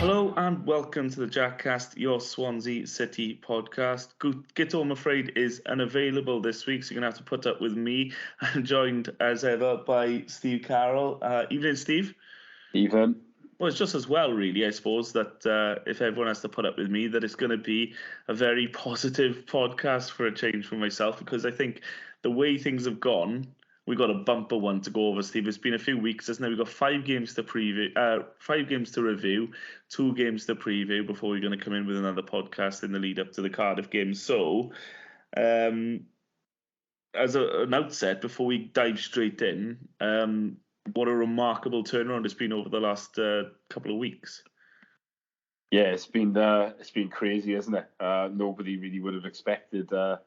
Hello and welcome to the Jackcast, your Swansea City podcast. Gito, I'm afraid, is unavailable this week, so you're going to have to put up with me. I'm joined, as ever, by Steve Carroll. Evening, Steve. Even. Well, it's just as well, really, I suppose, that if everyone has to put up with me, that it's going to be a very positive podcast for a change for myself, because I think the way things have gone, we've got a bumper one to go over, Steve. It's been a few weeks, isn't it? We've got 5 games to preview, 5 games to review, 2 games to preview before we're going to come in with another podcast in the lead up to the Cardiff game. So, as an outset, before we dive straight in, what a remarkable turnaround it's been over the last couple of weeks. Yeah, it's been crazy, isn't it? Nobody really would have expected a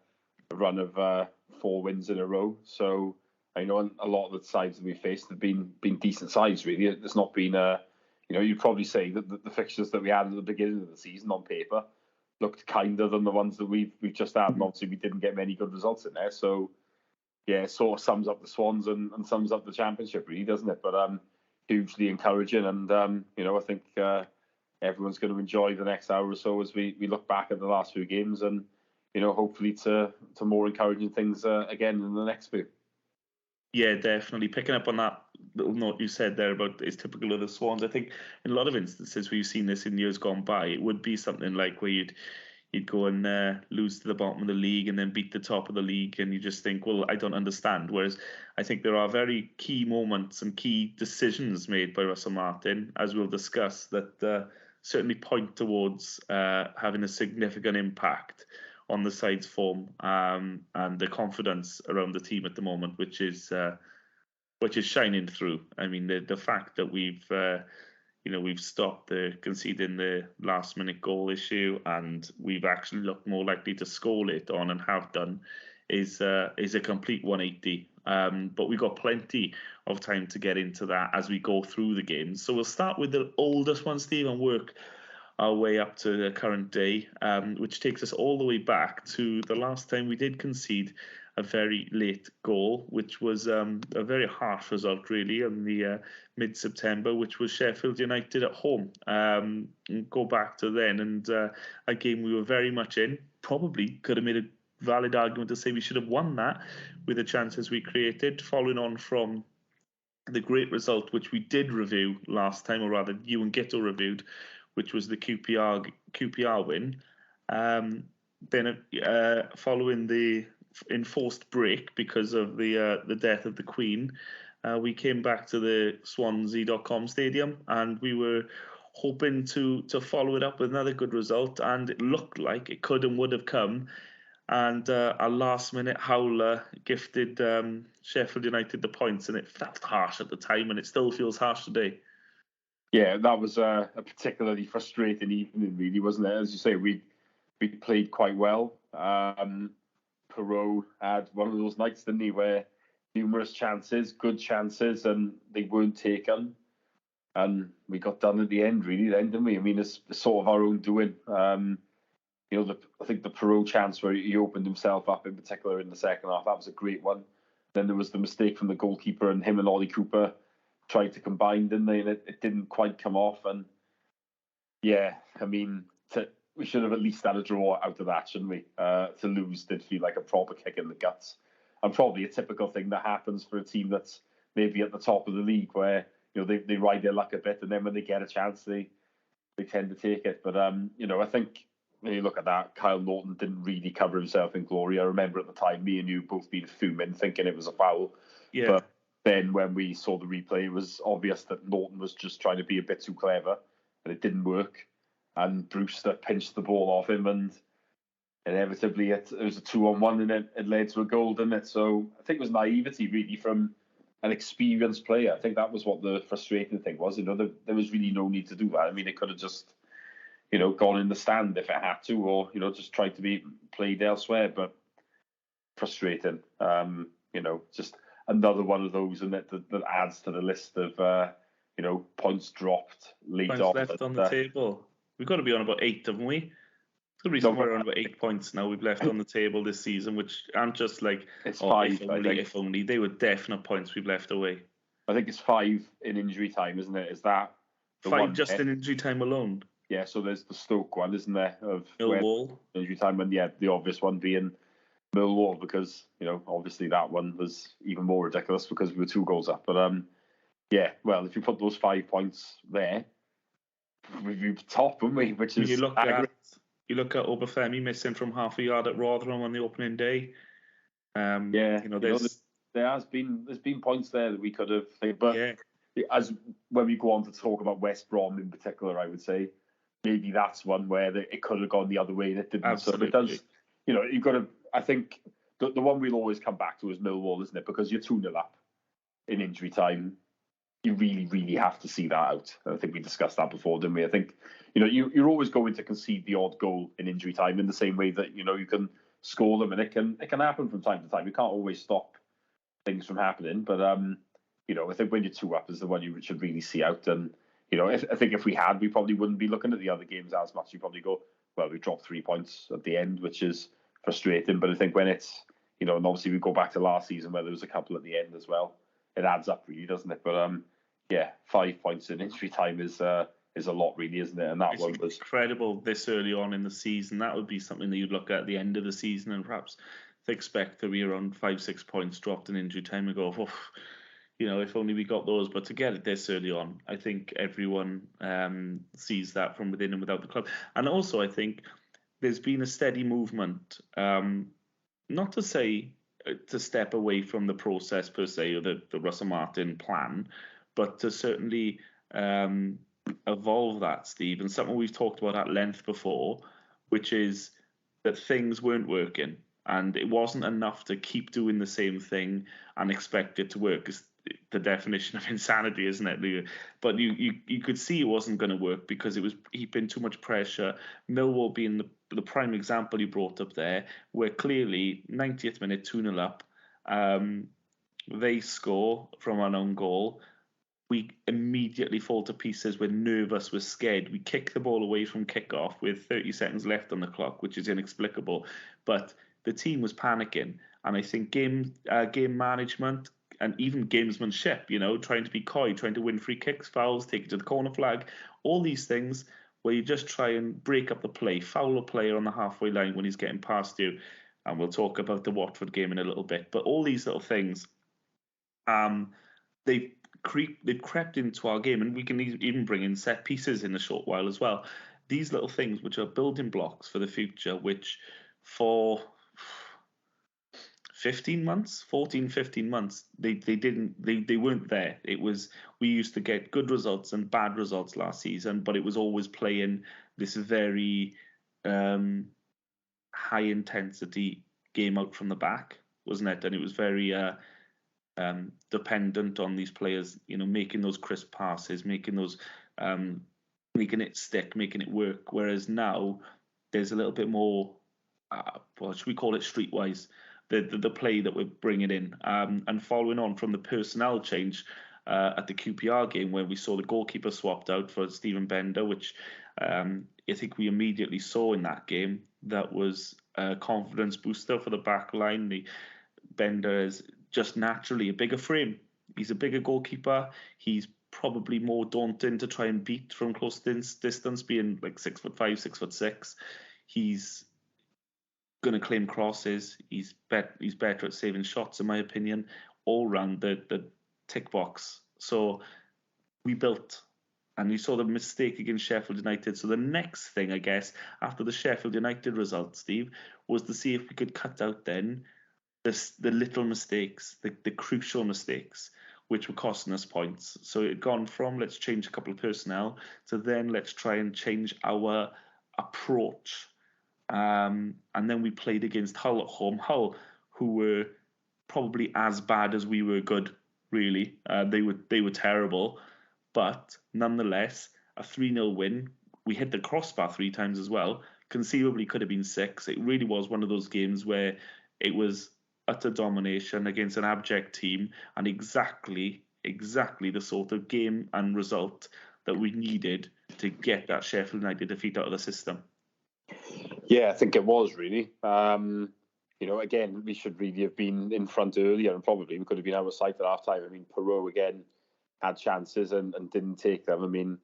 run of 4 wins in a row. So I know a lot of the sides that we faced have been decent sides, really. There's not been you'd probably say that the fixtures that we had at the beginning of the season on paper looked kinder than the ones that we've just had, and obviously we didn't get many good results in there. So yeah, it sort of sums up the Swans and sums up the Championship, really, doesn't it? But hugely encouraging, and I think everyone's going to enjoy the next hour or so as we look back at the last few games, and hopefully to more encouraging things again in the next few. Yeah, definitely. Picking up on that little note you said there about it's typical of the Swans. I think in a lot of instances we've seen this in years gone by. It would be something like where you'd go and lose to the bottom of the league and then beat the top of the league, and you just think, well, I don't understand. Whereas I think there are very key moments and key decisions made by Russell Martin, as we'll discuss, that certainly point towards having a significant impact on the side's form and the confidence around the team at the moment, which is shining through. I mean, the fact that we've stopped conceding the last minute goal issue, and we've actually looked more likely to score later on and have done is a complete 180. But we've got plenty of time to get into that as we go through the games. So we'll start with the oldest one, Steve, and work our way up to the current day, which takes us all the way back to the last time we did concede a very late goal, which was a very harsh result, really, in the mid-September, which was Sheffield United at home. Go back to then, and a game we were very much in. Probably could have made a valid argument to say we should have won that with the chances we created, following on from the great result, which we did review last time, or rather you and Gito reviewed, which was the QPR win. Then following the enforced break because of the death of the Queen, we came back to the Swansea.com stadium, and we were hoping to follow it up with another good result, and it looked like it could and would have come. And a last-minute howler gifted Sheffield United the points, and it felt harsh at the time, and it still feels harsh today. Yeah, that was a particularly frustrating evening, really, wasn't it? As you say, we played quite well. Perot had one of those nights, didn't he, where numerous chances, good chances, and they weren't taken. And we got done at the end, really, then, didn't we? I mean, it's sort of our own doing. I think the Perot chance where he opened himself up, in particular in the second half, that was a great one. Then there was the mistake from the goalkeeper, and him and Ollie Cooper tried to combine, didn't they? And it didn't quite come off. And yeah, I mean, we should have at least had a draw out of that, shouldn't we? To lose did feel like a proper kick in the guts, and probably a typical thing that happens for a team that's maybe at the top of the league, where they ride their luck a bit, and then when they get a chance, they tend to take it. But I think when you look at that, Kyle Norton didn't really cover himself in glory. I remember at the time, me and you both being fuming, thinking it was a foul. Yeah. But then when we saw the replay, it was obvious that Norton was just trying to be a bit too clever, and it didn't work. And Brewster pinched the ball off him, and inevitably it was a 2-on-1, and it led to a goal, didn't it? So I think it was naivety, really, from an experienced player. I think that was what the frustrating thing was. There was really no need to do that. I mean, it could have just, gone in the stand if it had to, or, just tried to be played elsewhere. But frustrating, just another one of those, and that adds to the list of points dropped late points on. Left on the table. We've got to be on about 8, haven't we? It's going to be somewhere around about 8 points now we've left on the table this season, which aren't just like, it's 5, if only. They were definite points we've left away. I think it's 5 in injury time, isn't it? Is that 5 just in injury time alone? Yeah, so there's the Stoke one, isn't there? Of Millwall. Injury time, and the obvious one being Millwall, because obviously that one was even more ridiculous because we were 2 goals up. But well, if you put those 5 points there, we're top, wouldn't we? Which is you look at Obafemi missing from half a yard at Rotherham on the opening day. There's been points there that we could have, but as when we go on to talk about West Brom in particular, I would say maybe that's one where it could have gone the other way and it didn't. Absolutely. So it does, you've got to. I think the one we'll always come back to is Millwall, isn't it? Because you're 2-0 up in injury time. You really, really have to see that out. I think we discussed that before, didn't we? I think, you're always going to concede the odd goal in injury time in the same way that, you can score them, and it can happen from time to time. You can't always stop things from happening, but I think when you're 2 up is the one you should really see out. And I think if we had, we probably wouldn't be looking at the other games as much. You probably go, well, we dropped 3 points at the end, which is frustrating. But I think when it's and obviously we go back to last season where there was a couple at the end as well. It adds up, really, doesn't it? But 5 points in injury time is a lot, really, isn't it? And that one was incredible this early on in the season. That would be something that you'd look at the end of the season and perhaps expect to be around 5-6 points dropped in injury time and go, if only we got those. But to get it this early on, I think everyone sees that from within and without the club. And also, I think there's been a steady movement, not to say to step away from the process per se or the Russell Martin plan, but to certainly evolve that, Steve. And something we've talked about at length before, which is that things weren't working. And it wasn't enough to keep doing the same thing and expect it to work. It's the definition of insanity, isn't it? But you could see it wasn't going to work because it was heaping too much pressure. Millwall being the prime example you brought up there, where clearly 90th minute 2-0 up, they score from an own goal. We immediately fall to pieces. We're nervous. We're scared. We kick the ball away from kickoff with 30 seconds left on the clock, which is inexplicable. But the team was panicking, and I think game management and even gamesmanship, trying to be coy, trying to win free kicks, fouls, take it to the corner flag, all these things where you just try and break up the play, foul a player on the halfway line when he's getting past you. And we'll talk about the Watford game in a little bit. But all these little things, they've crept into our game, and we can even bring in set pieces in a short while as well. These little things, which are building blocks for the future, which for 15 months, they weren't there. It was, we used to get good results and bad results last season, but it was always playing this very high intensity game out from the back, wasn't it? And it was very dependent on these players, making those crisp passes, making it stick, making it work. Whereas now there's a little bit more, what should we call it, streetwise, the play that we're bringing in. And following on from the personnel change at the QPR game, where we saw the goalkeeper swapped out for Stephen Bender, which I think we immediately saw in that game. That was a confidence booster for the back line. The Bender is just naturally a bigger frame. He's a bigger goalkeeper. He's probably more daunting to try and beat from close distance, being like 6'5", 6'6". He's going to claim crosses. He's better at saving shots, in my opinion, all round the tick box. So we built, and you saw the mistake against Sheffield United. So the next thing, I guess, after the Sheffield United result, Steve, was to see if we could cut out then the little mistakes, the crucial mistakes, which were costing us points. So it had gone from let's change a couple of personnel to then let's try and change our approach. And then we played against Hull at home. Hull, who were probably as bad as we were good, really. They were terrible. But nonetheless, a 3-0 win. We hit the crossbar 3 times as well. Conceivably could have been 6. It really was one of those games where it was utter domination against an abject team, and exactly the sort of game and result that we needed to get that Sheffield United defeat out of the system. Yeah, I think it was really. Again, we should really have been in front earlier, and probably we could have been out of sight at half time. I mean, Perot again had chances and didn't take them. I mean,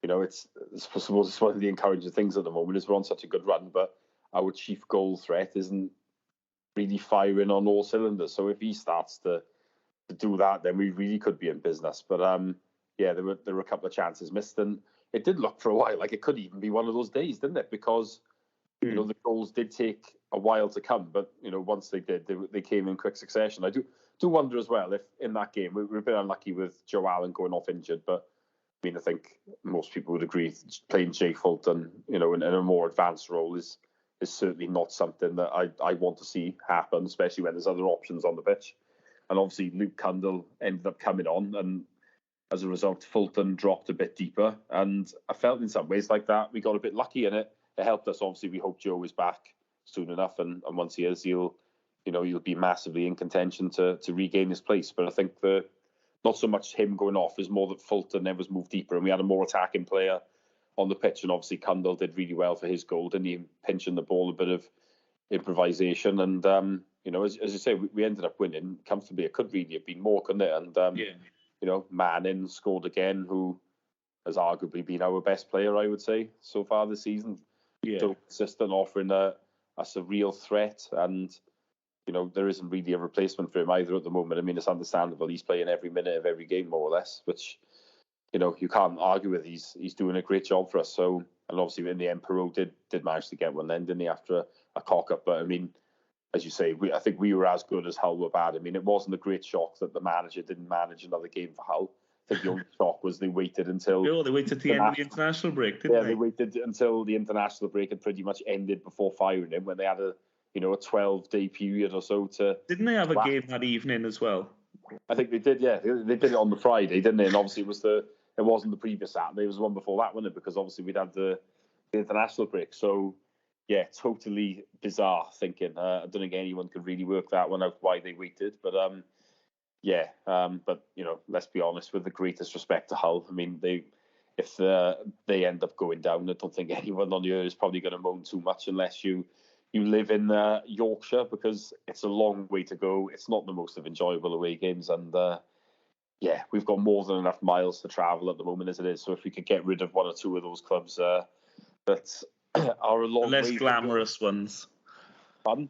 it's I suppose it's one of the encouraging things at the moment is we're on such a good run, but our chief goal threat isn't really firing on all cylinders. So if he starts to do that, then we really could be in business. But there were a couple of chances missed, and it did look for a while like it could even be one of those days, didn't it? Because the goals did take a while to come, but once they did, they came in quick succession. I do wonder as well if in that game we were a bit unlucky with Joe Allen going off injured, but I mean I think most people would agree playing Jay Fulton, in a more advanced role is certainly not something that I want to see happen, especially when there's other options on the pitch. And obviously Luke Cundle ended up coming on, and as a result, Fulton dropped a bit deeper. And I felt in some ways like that we got a bit lucky in it. It helped us. Obviously, we hope Joe is back soon enough, and once he is, he'll be massively in contention to regain his place. But I think not so much him going off is more that Fulton then was moved deeper, and we had a more attacking player on the pitch. And obviously, Cundle did really well for his goal, didn't he? Pinching the ball, a bit of improvisation, and as you say, we ended up winning comfortably. It could really have been more, couldn't it? And Manning scored again, who has arguably been our best player, I would say, so far this season. Yeah. So consistent, offering us a real threat, and there isn't really a replacement for him either at the moment. I mean, it's understandable. He's playing every minute of every game, more or less, which you can't argue with. He's doing a great job for us. So, and obviously in the end, Perot did manage to get one then, didn't he, after a cock up? But I mean, as you say, I think we were as good as Hull were bad. I mean, it wasn't a great shock that the manager didn't manage another game for Hull. I think the only shock was they waited until... they waited to the end of the international break, didn't they? Yeah, they waited until the international break had pretty much ended before firing him, when they had a 12-day period or so to... Didn't they have a game that evening as well? I think they did, yeah. They did it on the Friday, didn't they? And obviously it wasn't the previous Saturday, it was the one before that, wasn't it? Because obviously we'd had the international break. So, yeah, totally bizarre thinking. I don't think anyone could really work that one out, why they waited. But, but let's be honest, with the greatest respect to Hull, I mean, if they end up going down, I don't think anyone on the earth is probably going to moan too much unless you live in Yorkshire, because it's a long way to go. It's not the most enjoyable away games, and we've got more than enough miles to travel at the moment as it is. So if we could get rid of one or two of those clubs that are a long less way glamorous ones. Fun.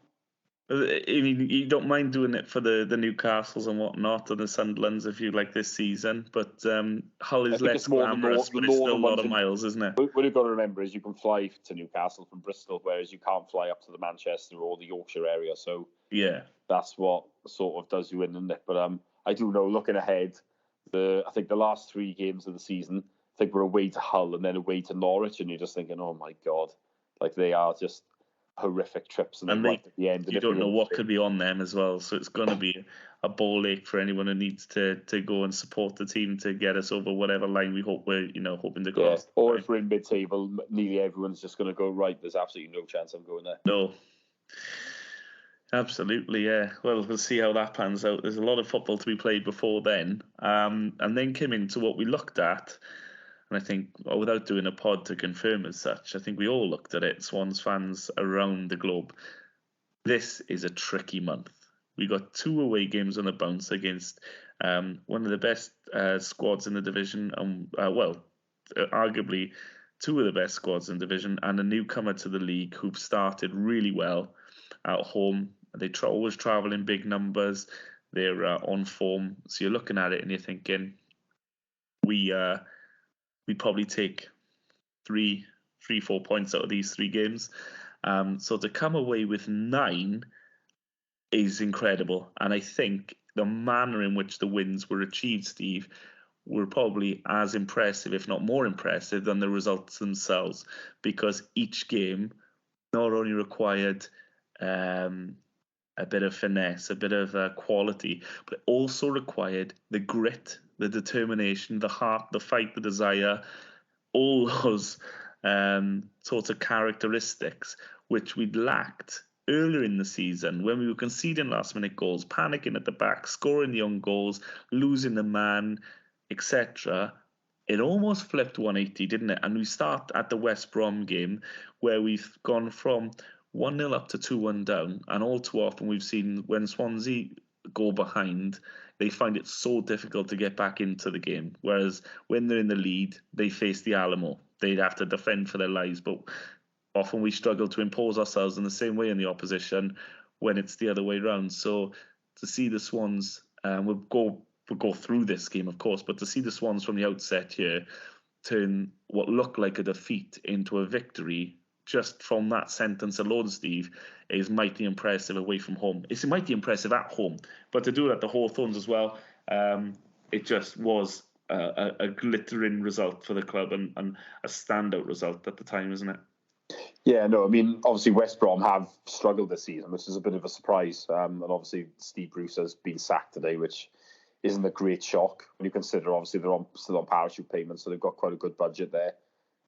I mean, you don't mind doing it for the Newcastles and whatnot, and the Sunderlands if you like this season, but Hull is less glamorous, but it's still a lot of miles, isn't it? What you've got to remember is you can fly to Newcastle from Bristol, whereas you can't fly up to the Manchester or the Yorkshire area. So yeah, that's what sort of does you in, isn't it? But I do know, looking ahead, I think the last 3 games of the season, I think we're away to Hull and then away to Norwich, and you're just thinking, oh my God, like they are just horrific trips, and then right at the end, you don't know what could be on them as well. So it's going to be a ball ache for anyone who needs to go and support the team to get us over whatever line we hope we're hoping to go. Yeah. Or if we're in mid-table, nearly everyone's just going to go, right, there's absolutely no chance I'm going there. No. Absolutely, yeah. Well, we'll see how that pans out. There's a lot of football to be played before then, and then came into what we looked at. And I think, without doing a pod to confirm as such, I think we all looked at it, Swans fans around the globe. This is a tricky month. We got 2 away games on the bounce against one of the best squads in the division, and arguably 2 of the best squads in the division, and a newcomer to the league who've started really well at home. They always travel in big numbers. They're on form. So you're looking at it and you're thinking, we probably take 3-4 points out of these 3 games. So to come away with 9 is incredible. And I think the manner in which the wins were achieved, Steve, were probably as impressive, if not more impressive, than the results themselves. Because each game not only required a bit of finesse, a bit of quality, but it also required the grit, the determination, the heart, the fight, the desire, all those sorts of characteristics which we'd lacked earlier in the season when we were conceding last-minute goals, panicking at the back, scoring the own goals, losing the man, etc. It almost flipped 180, didn't it? And we start at the West Brom game where we've gone from 1-0 up to 2-1 down, and all too often we've seen when Swansea go behind, they find it so difficult to get back into the game. Whereas when they're in the lead, they face the Alamo. They'd have to defend for their lives. But often we struggle to impose ourselves in the same way in the opposition when it's the other way around. So to see the Swans, we'll go through this game, of course, but to see the Swans from the outset here turn what looked like a defeat into a victory just from that sentence alone, Steve, is mighty impressive away from home. It's mighty impressive at home, but to do it at the Hawthorns as well, it just was a glittering result for the club and a standout result at the time, isn't it? Yeah, no, I mean, obviously West Brom have struggled this season, which is a bit of a surprise. And obviously Steve Bruce has been sacked today, which isn't a great shock when you consider obviously they're still on parachute payments, so they've got quite a good budget there.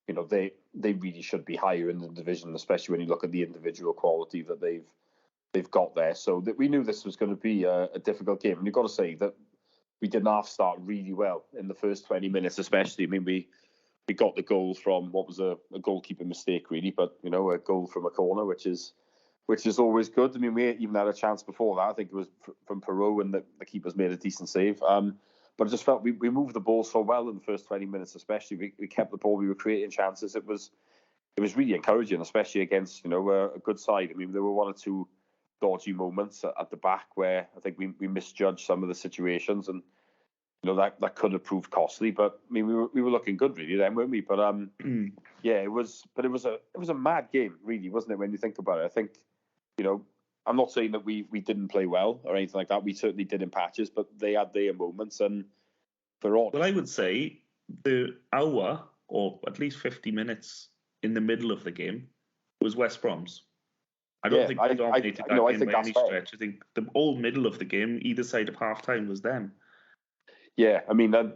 You know, they really should be higher in the division, especially when you look at the individual quality that they've got there. So that we knew this was going to be a difficult game, and you've got to say that we did not start really well in the first 20 minutes, especially. I mean, we got the goal from what was a goalkeeper mistake, really, but a goal from a corner, which is always good. I mean, we even had a chance before that. I think it was from Perot, and the keeper's made a decent save. But I just felt we moved the ball so well in the first 20 minutes, especially. We kept the ball. We were creating chances. It was really encouraging, especially against a good side. I mean, there were one or two dodgy moments at the back where I think we misjudged some of the situations, and that could have proved costly. But I mean, we were looking good really then, weren't we? But yeah, it was a mad game, really, wasn't it? When you think about it, I think I'm not saying that we didn't play well or anything like that. We certainly did in patches, but they had their moments, and for all. Well, I would say the hour or at least 50 minutes in the middle of the game was West Brom's. I don't think they dominated that game by any stretch. I think the whole middle of the game, either side of half time, was them. Yeah, I mean, I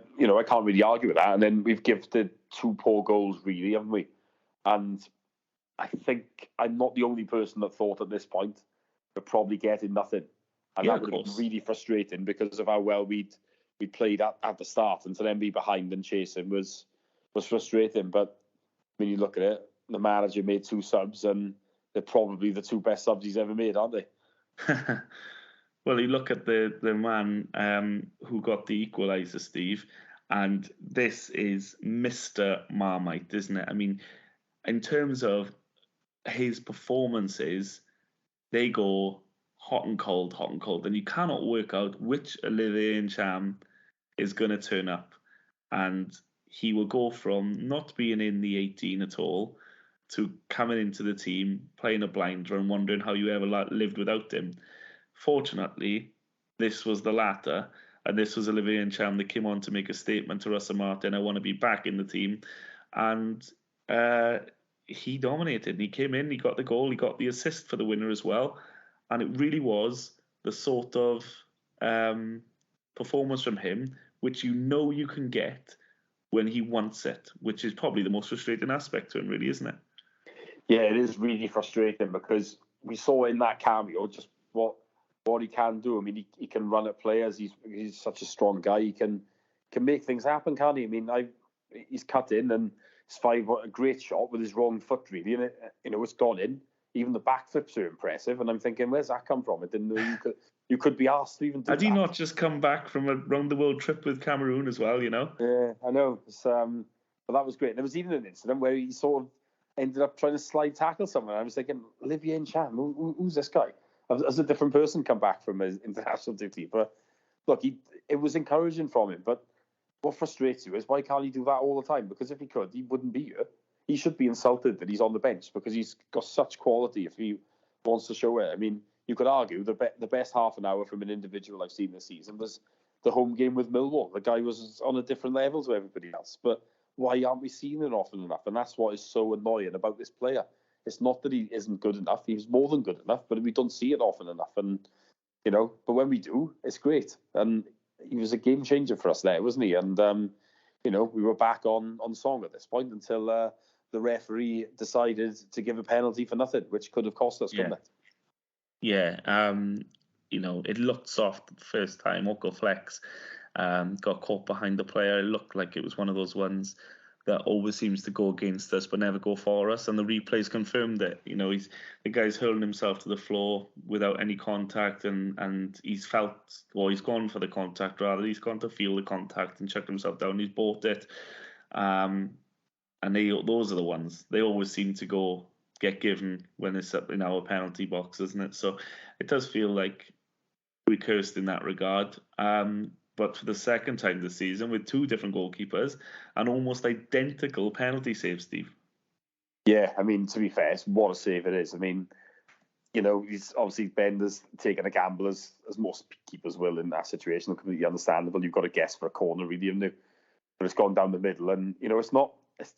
can't really argue with that. And then we've gifted two poor goals, really, haven't we? And I think I'm not the only person that thought at this point we're probably getting nothing. And that would have been really frustrating because of how well we'd played at the start, and to then be behind and chasing was frustrating. But when you look at it, the manager made two subs, and they're probably the two best subs he's ever made, aren't they? Well, you look at the man who got the equaliser, Steve, and this is Mr. Marmite, isn't it? I mean, in terms of his performances, they go hot and cold, and you cannot work out which Olivier Ntcham is going to turn up. And he will go from not being in the 18 at all to coming into the team, playing a blinder and wondering how you ever lived without him. Fortunately, this was the latter, and this was Olivier Ntcham that came on to make a statement to Russell Martin, I want to be back in the team. And he dominated. He came in, he got the goal, he got the assist for the winner as well. And it really was the sort of performance from him which you can get when he wants it, which is probably the most frustrating aspect to him, really, isn't it? Yeah, it is really frustrating because we saw in that cameo just what he can do. I mean, he can run at players. He's such a strong guy. He can make things happen, can't he? I mean, he's cut in and it's a great shot with his wrong foot, really, and it's gone in. Even the backflips are impressive, and I'm thinking, where's that come from? I didn't know you could be asked to even do that. Had he not just come back from a round-the-world trip with Cameroon as well, Yeah, I know. But that was great. There was even an incident where he sort of ended up trying to slide tackle someone. I was thinking, Olivier Ntcham, who's this guy? As a different person come back from his international duty. But look, it was encouraging from him. But what frustrates you is why can't he do that all the time? Because if he could, he wouldn't be here. He should be insulted that he's on the bench because he's got such quality if he wants to show it. I mean, you could argue the best half an hour from an individual I've seen this season was the home game with Millwall. The guy was on a different level to everybody else. But why aren't we seeing it often enough? And that's what is so annoying about this player. It's not that he isn't good enough. He's more than good enough, but we don't see it often enough. And, but when we do, it's great. And he was a game changer for us there, wasn't he? And, we were back on song at this point until the referee decided to give a penalty for nothing, which could have cost us, couldn't it? Yeah. It looked soft the first time. Oko Flex got caught behind the player. It looked like it was one of those ones that always seems to go against us but never go for us, and the replays confirmed it. You know, the guy's hurling himself to the floor without any contact, and he's gone for the contact rather. He's gone to feel the contact and chucked himself down. He's bought it, and those are the ones they always seem to get given when it's up in our penalty box, isn't it? So it does feel like we cursed in that regard. But for the second time this season, with two different goalkeepers and almost identical penalty saves, Steve. Yeah, I mean, to be fair, what a save it is. I mean, you know, he's obviously Bender's taken a gamble as most keepers will in that situation. Completely understandable. You've got to guess for a corner, really, haven't you? But it's gone down the middle, and you know, it's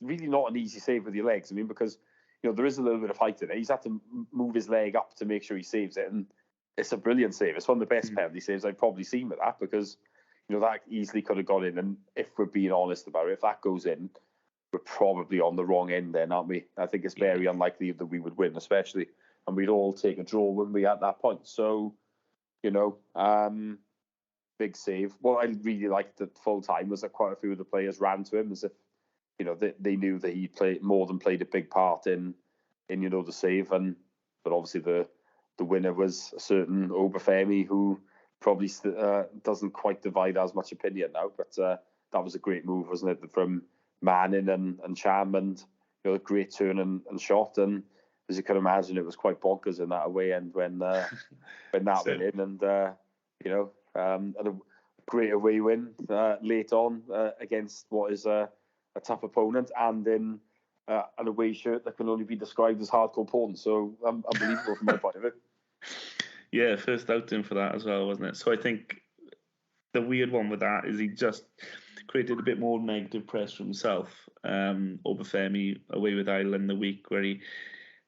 really not an easy save with your legs. I mean, because you know there is a little bit of height in it. He's had to move his leg up to make sure he saves it, and it's a brilliant save. It's one of the best penalty saves I've probably seen with that, because you know that easily could have gone in. And if we're being honest about it, if that goes in, we're probably on the wrong end then, aren't we? I think it's very unlikely that we would win, especially, and we'd all take a draw, wouldn't we, at that point? So, you know, big save. What I really liked at full time was that quite a few of the players ran to him as if, you know, they knew that he played a big part in you know the save. And but obviously the winner was a certain Obafemi, who probably doesn't quite divide as much opinion now. But that was a great move, wasn't it, from Manning and Cham, and you know, a great turn and shot. And as you can imagine, it was quite bonkers in that away end when that went in, and you know, and a great away win late on against what is a tough opponent, and in an away shirt that can only be described as hardcore porn. So unbelievable from my point of view. Yeah, first outing for that as well, wasn't it? So I think the weird one with that is he just created a bit more negative press for himself. Obafemi away with Ireland the week where he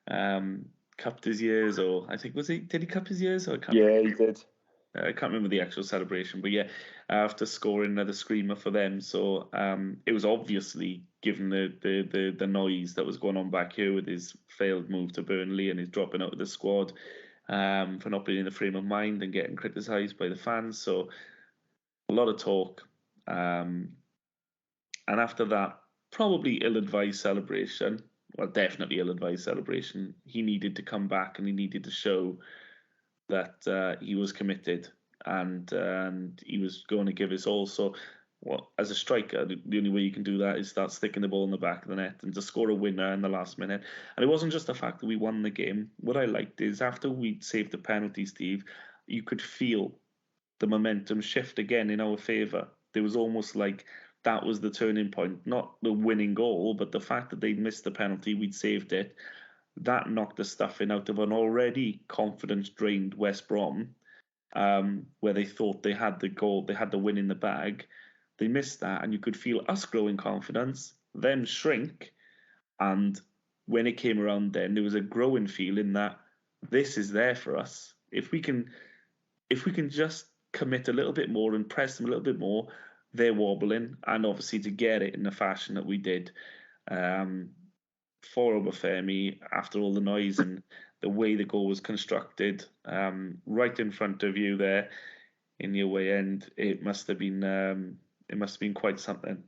cupped his ears, or I think did he cup his ears? Or He did. I can't remember the actual celebration, but yeah, after scoring another screamer for them. So it was obviously, given the noise that was going on back here with his failed move to Burnley and his dropping out of the squad, for not being in the frame of mind and getting criticised by the fans. So a lot of talk. And after that, probably ill-advised celebration. Well, definitely ill-advised celebration. He needed to come back and he needed to show that he was committed and he was going to give his all. So, well, as a striker, the only way you can do that is start sticking the ball in the back of the net and to score a winner in the last minute. And it wasn't just the fact that we won the game. What I liked is after we'd saved the penalty, Steve, you could feel the momentum shift again in our favour. There was almost like that was the turning point, not the winning goal, but the fact that they'd missed the penalty, we'd saved it. That knocked the stuffing out of an already confidence-drained West Brom, where they thought they had the goal, they had the win in the bag. They missed that, and you could feel us growing confidence, them shrink. And when it came around then, there was a growing feeling that this is there for us. If we can just commit a little bit more and press them a little bit more, they're wobbling. And obviously to get it in the fashion that we did, for Obafemi, after all the noise and the way the goal was constructed, right in front of you there in the away end, it must have been quite something.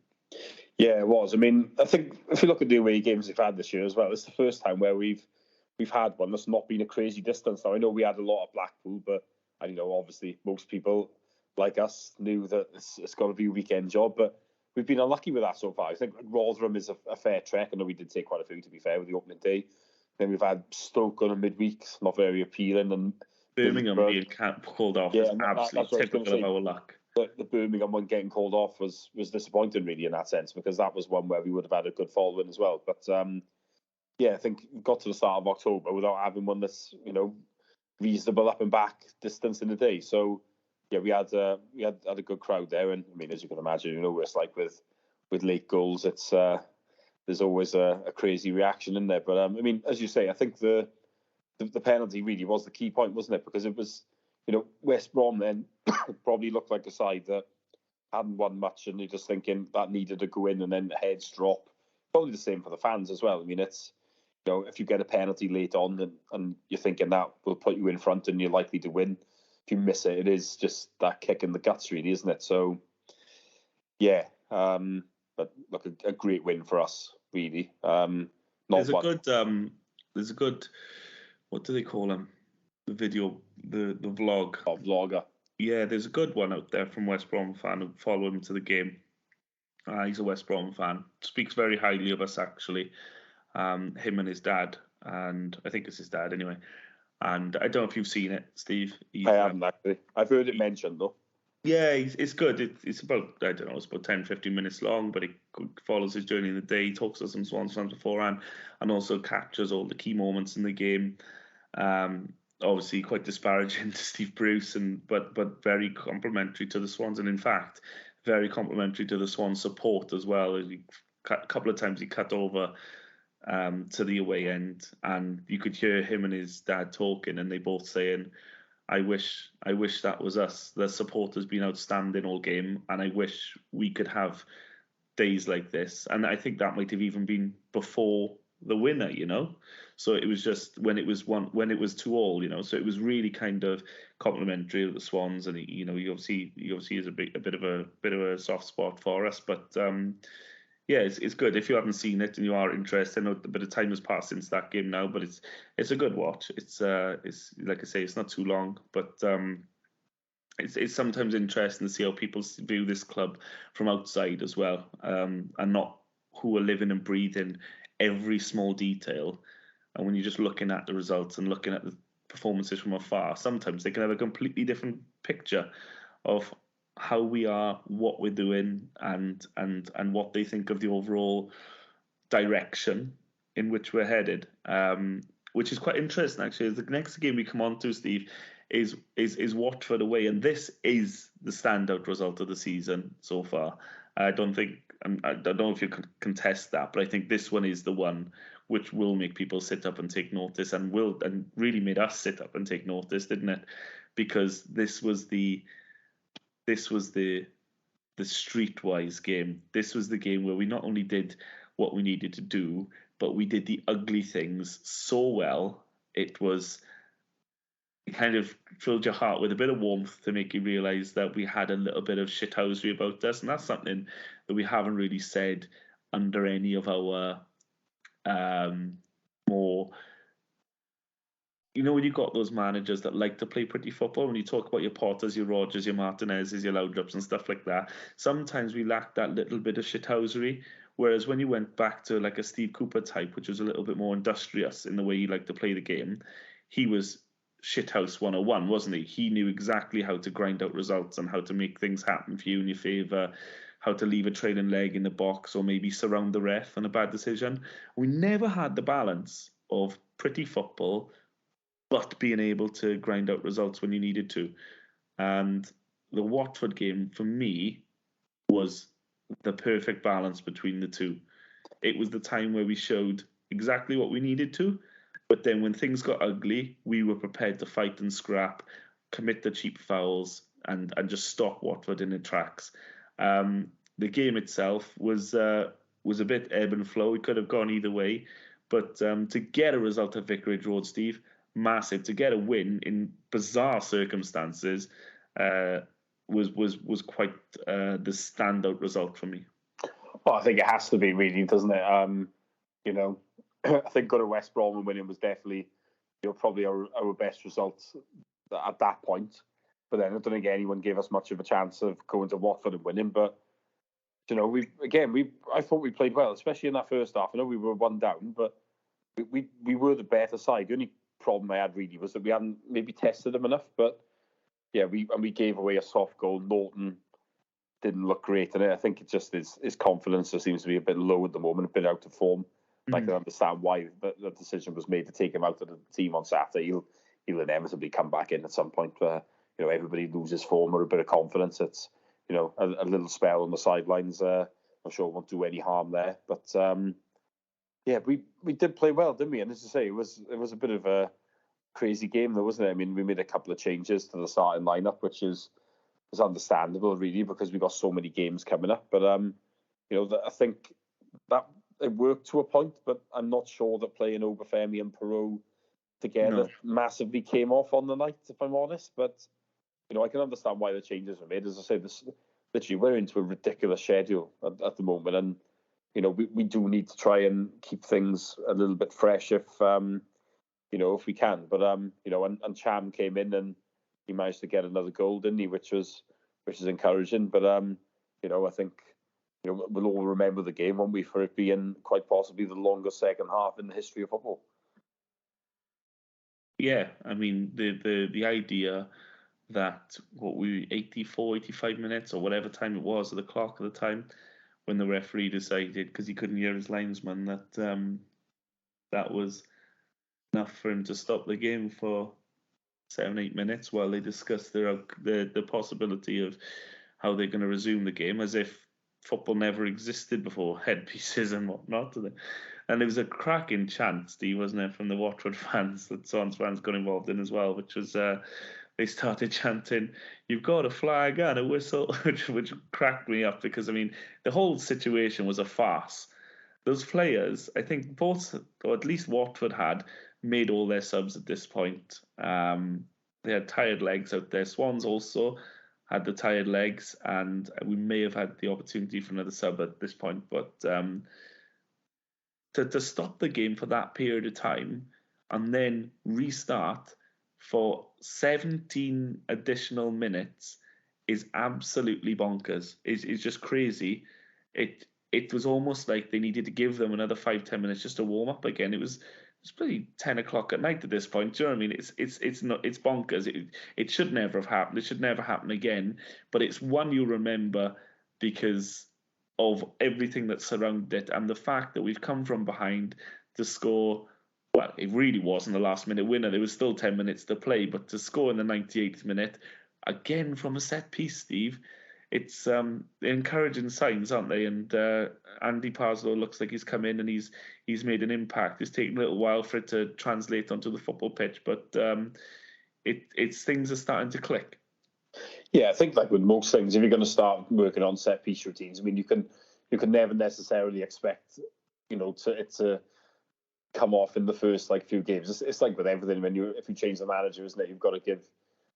Yeah, it was. I mean, I think if you look at the away games we've had this year as well, it's the first time where we've had one that's not been a crazy distance. Now, I know we had a lot at Blackpool, but I know obviously most people like us knew that it's got to be a weekend job, but we've been unlucky with that so far. I think Rotherham is a fair trek. I know we did take quite a few, to be fair, with the opening day. Then we've had Stoke on a midweek, not very appealing, and Birmingham being called off is absolutely typical of our luck. The Birmingham one getting called off was disappointing, really, in that sense, because that was one where we would have had a good following as well. But yeah, I think we got to the start of October without having one that's, you know, reasonable up and back distance in the day. So yeah, we had a good crowd there, and I mean, as you can imagine, you know what it's like with late goals. It's there's always a crazy reaction in there. But I mean, as you say, I think the penalty really was the key point, wasn't it? Because it was, you know, West Brom then probably looked like a side that hadn't won much, and you're just thinking that needed to go in, and then the heads drop. Probably the same for the fans as well. I mean, it's, you know, if you get a penalty late on and you're thinking that will put you in front and you're likely to win, if you miss it, it is just that kick in the guts, really, isn't it? So, yeah, but look, a great win for us, really. There's a good, what do they call him? The video, the vlog. Oh, vlogger. Yeah, there's a good one out there from West Brom fan who followed him to the game. He's a West Brom fan. Speaks very highly of us, actually. Him and his dad, and I think it's his dad anyway. And I don't know if you've seen it, Steve. I haven't actually. I've heard it mentioned though. Yeah, it's good. It's about, I don't know, it's about 10, 15 minutes long, but it follows his journey in the day. He talks to some Swans fans beforehand and also captures all the key moments in the game. Obviously, quite disparaging to Steve Bruce, but very complimentary to the Swans, and in fact, very complimentary to the Swans support as well. A couple of times he cut over to the away end, and you could hear him and his dad talking, and they both saying, I wish that was us. The support has been outstanding all game, and I wish we could have days like this. And I think that might have even been before the winner, you know. So it was just when it was 2-2, you know. So it was really kind of complimentary of the Swans, and he obviously is a bit of a soft spot for us, but. Yeah, it's good. If you haven't seen it and you are interested, I know a bit of time has passed since that game now, but it's a good watch. It's like I say, it's not too long, but it's sometimes interesting to see how people view this club from outside as well, and not who are living and breathing every small detail. And when you're just looking at the results and looking at the performances from afar, sometimes they can have a completely different picture of how we are, what we're doing, and what they think of the overall direction in which we're headed, which is quite interesting actually. The next game we come on to, Steve, is Watford away, and this is the standout result of the season so far. I don't know if you can contest that, but I think this one is the one which will make people sit up and take notice, and really made us sit up and take notice, didn't it? Because this was the streetwise game. This was the game where we not only did what we needed to do, but we did the ugly things so well. It kind of filled your heart with a bit of warmth to make you realise that we had a little bit of shithousery about us, and that's something that we haven't really said under any of our more. You know, when you got those managers that like to play pretty football, when you talk about your Potters, your Rodgers, your Martinez's, your Laudrups and stuff like that, sometimes we lacked that little bit of shithousery. Whereas when you went back to like a Steve Cooper type, which was a little bit more industrious in the way he liked to play the game, he was shithouse 101, wasn't he? He knew exactly how to grind out results and how to make things happen for you in your favour, how to leave a trailing leg in the box or maybe surround the ref on a bad decision. We never had the balance of pretty football but being able to grind out results when you needed to. And the Watford game, for me, was the perfect balance between the two. It was the time where we showed exactly what we needed to, but then when things got ugly, we were prepared to fight and scrap, commit the cheap fouls, and just stop Watford in its tracks. The game itself was a bit ebb and flow. It could have gone either way, but to get a result at Vicarage Road, Steve, massive. To get a win in bizarre circumstances was quite the standout result for me. Well, I think it has to be, really, doesn't it? You know, I think going to West Brom and winning was definitely, probably our best result at that point. But then I don't think anyone gave us much of a chance of going to Watford and winning. But I thought we played well, especially in that first half. I know we were 1 down, but we were the better side. The only problem I had really was that we hadn't maybe tested them enough. But yeah, we gave away a soft goal. Norton didn't look great in it. I think it just his confidence just seems to be a bit low at the moment, a bit out of form. I can understand why the decision was made to take him out of the team on Saturday. He'll inevitably come back in at some point where everybody loses form or a bit of confidence. It's a little spell on the sidelines. I'm sure it won't do any harm there. But yeah, we did play well, didn't we? And as I say, it was a bit of a crazy game, though, wasn't it? I mean, we made a couple of changes to the starting lineup, which is understandable, really, because we got so many games coming up. But I think that it worked to a point, but I'm not sure that playing Obafemi and Perot together massively came off on the night, if I'm honest. But I can understand why the changes were made. As I say, literally we're into a ridiculous schedule at the moment, and we do need to try and keep things a little bit fresh if if we can. But and Cham came in and he managed to get another goal, didn't he? Which is encouraging. But I think we'll all remember the game, won't we, for it being quite possibly the longest second half in the history of football. Yeah, I mean the idea that 84, 85 minutes or whatever time it was at the clock at the time when the referee decided, because he couldn't hear his linesman, that that was enough for him to stop the game for 7-8 minutes while they discussed the possibility of how they're going to resume the game, as if football never existed before headpieces and whatnot. And there was a cracking chant, Steve, wasn't it, from the Watford fans that Swans fans got involved in as well, which was they started chanting, "You've got a flag and a whistle," which cracked me up, because I mean the whole situation was a farce. Those players, I think both, or at least Watford, had made all their subs at this point. They had tired legs out there. Swans also had the tired legs, and we may have had the opportunity for another sub at this point. But to stop the game for that period of time and then restart for 17 additional minutes is absolutely bonkers. It's just crazy. It was almost like they needed to give them another 5-10 minutes just to warm up again. It's pretty 10 o'clock at night at this point. Do you know what I mean? It's bonkers. It should never have happened. It should never happen again. But it's one you remember because of everything that surrounded it, and the fact that we've come from behind to score. Well, it really wasn't a last-minute winner. There was still 10 minutes to play, but to score in the 98th minute, again from a set piece, Steve, it's encouraging signs, aren't they? And Andy Parslow looks like he's come in and he's made an impact. It's taken a little while for it to translate onto the football pitch, but it's things are starting to click. Yeah, I think like with most things, if you're going to start working on set piece routines, I mean, you can never necessarily expect it to come off in the first few games. It's like with everything, if you change the manager, isn't it? You've got to give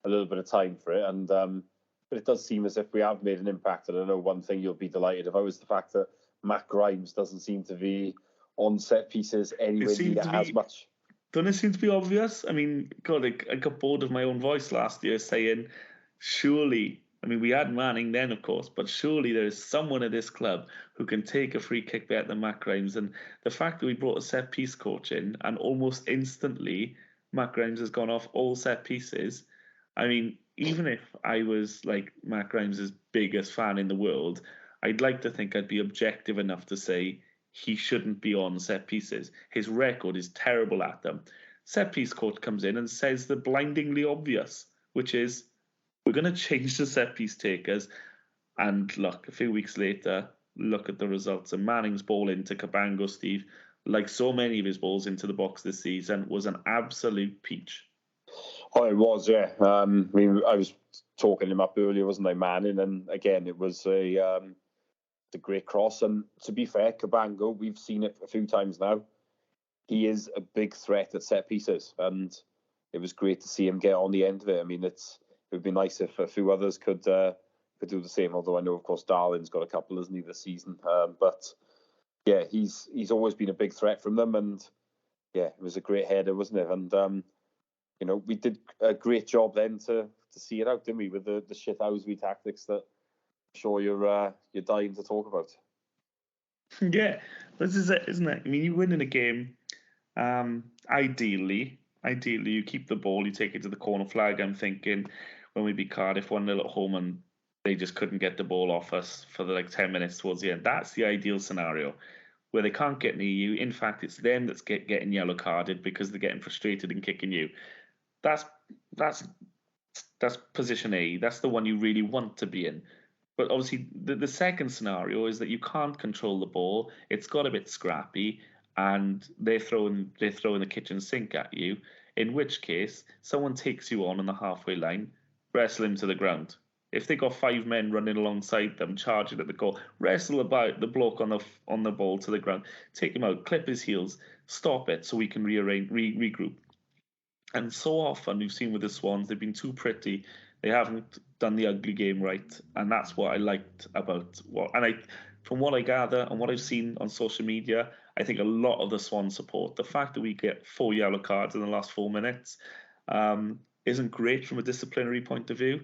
a little bit of time for it, and but it does seem as if we have made an impact. And I know one thing you'll be delighted about is the fact that Matt Grimes doesn't seem to be on set pieces anywhere near as much. Doesn't it seem to be obvious? I mean, God, I got bored of my own voice last year saying, surely, I mean, we had Manning then, of course, but surely there is someone at this club who can take a free kick better than Matt Grimes. And the fact that we brought a set-piece coach in and almost instantly Matt Grimes has gone off all set pieces. I mean, even if I was like Matt Grimes' biggest fan in the world, I'd like to think I'd be objective enough to say he shouldn't be on set pieces. His record is terrible at them. Set piece coach comes in and says the blindingly obvious, which is, we're going to change the set piece takers. And look, a few weeks later, look at the results. And Manning's ball into Cabango, Steve, like so many of his balls into the box this season, was an absolute peach. Oh, it was, yeah. I mean, I was talking him up earlier, wasn't I, Manning? And again, it was a great cross. And to be fair, Cabango, we've seen it a few times now. He is a big threat at set pieces, and it was great to see him get on the end of it. I mean, it would be nice if a few others could do the same. Although I know, of course, Darlin's got a couple, isn't he, this season? But yeah, he's always been a big threat from them, and yeah, it was a great header, wasn't it? And we did a great job then to see it out, didn't we, with the shithousery tactics that I'm sure you're dying to talk about. Yeah, this is it, isn't it? I mean, you win in a game. Ideally, you keep the ball, you take it to the corner flag. I'm thinking when we beat Cardiff 1-0 at home and they just couldn't get the ball off us for the 10 minutes towards the end. That's the ideal scenario, where they can't get near you. In fact, it's them that's getting yellow carded because they're getting frustrated and kicking you. That's position A. That's the one you really want to be in. But obviously, the second scenario is that you can't control the ball. It's got a bit scrappy, and they're throwing the kitchen sink at you. In which case, someone takes you on the halfway line, wrestle him to the ground. If they got 5 men running alongside them, charging at the goal, wrestle about the bloke on the ball to the ground, take him out, clip his heels, stop it, so we can regroup. And so often we've seen with the Swans, they've been too pretty They haven't done the ugly game right, and that's what I liked about from what I gather and what I've seen on social media, I think a lot of the Swan support, the fact that we get 4 yellow cards in the last 4 minutes, isn't great from a disciplinary point of view,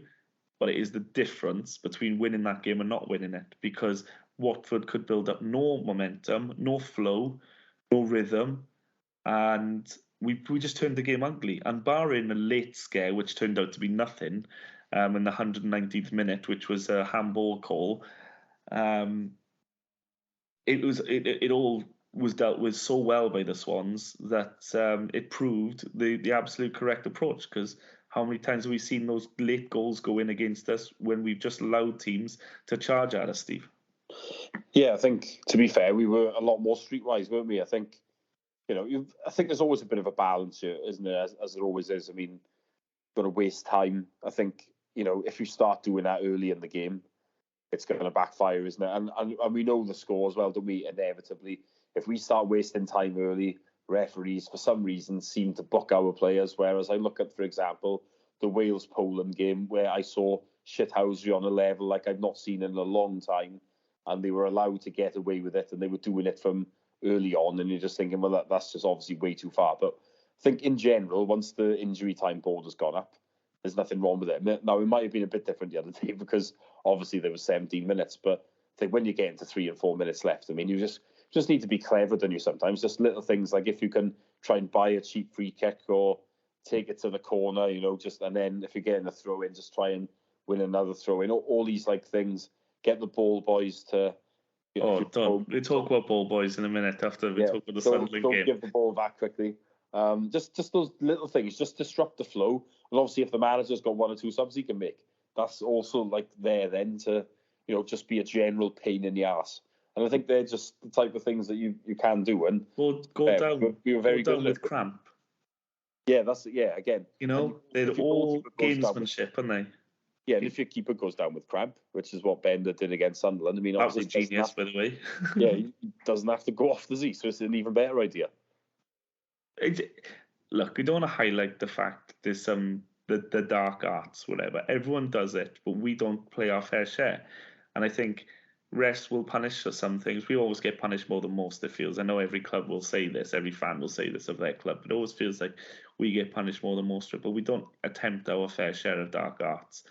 but it is the difference between winning that game and not winning it, because Watford could build up no momentum, no flow, no rhythm, and we just turned the game ugly. And barring a late scare, which turned out to be nothing, in the 119th minute, which was a handball call, it all was dealt with so well by the Swans that it proved the absolute correct approach. Because how many times have we seen those late goals go in against us when we've just allowed teams to charge at us, Steve? Yeah, I think, to be fair, we were a lot more streetwise, weren't we? I think, I think there's always a bit of a balance here, isn't there? As there always is. I mean, got to waste time. I think, if you start doing that early in the game, it's going to backfire, isn't it? And we know the score as well, don't we? Inevitably, if we start wasting time early, referees, for some reason, seem to book our players. Whereas I look at, for example, the Wales-Poland game, where I saw shithousery on a level like I've not seen in a long time, and they were allowed to get away with it, and they were doing it from early on, and you're just thinking, well, that's just obviously way too far. But I think in general, once the injury time board has gone up, there's nothing wrong with it. Now, it might have been a bit different the other day because obviously there was 17 minutes, but I think when you get into 3 and 4 minutes left, I mean, you just need to be clever, don't you, sometimes? Just little things like if you can try and buy a cheap free kick or take it to the corner, and then if you're getting a throw in, just try and win another throw in. All these like things, get the ball boys to... we'll talk about ball boys in a minute after we talk about the Sunderland game. Don't give the ball back quickly. Just those little things, just disrupt the flow. And obviously, if the manager's got 1 or 2 subs he can make, that's also like there then to just be a general pain in the ass. And I think they're just the type of things that you can do. And go down. We were very good with cramp. Yeah, that's it. Yeah, again, they're all gamesmanship, aren't they? Yeah, and if your keeper goes down with cramp, which is what Bender did against Sunderland, I mean, that was genius, by the way. Yeah, he doesn't have to go off the Z, so it's an even better idea. Look, we don't want to highlight the fact there's the dark arts, whatever. Everyone does it, but we don't play our fair share. And I think rest will punish for some things. We always get punished more than most, it feels. I know every club will say this, every fan will say this of their club, but it always feels like we get punished more than most, but we don't attempt our fair share of dark arts.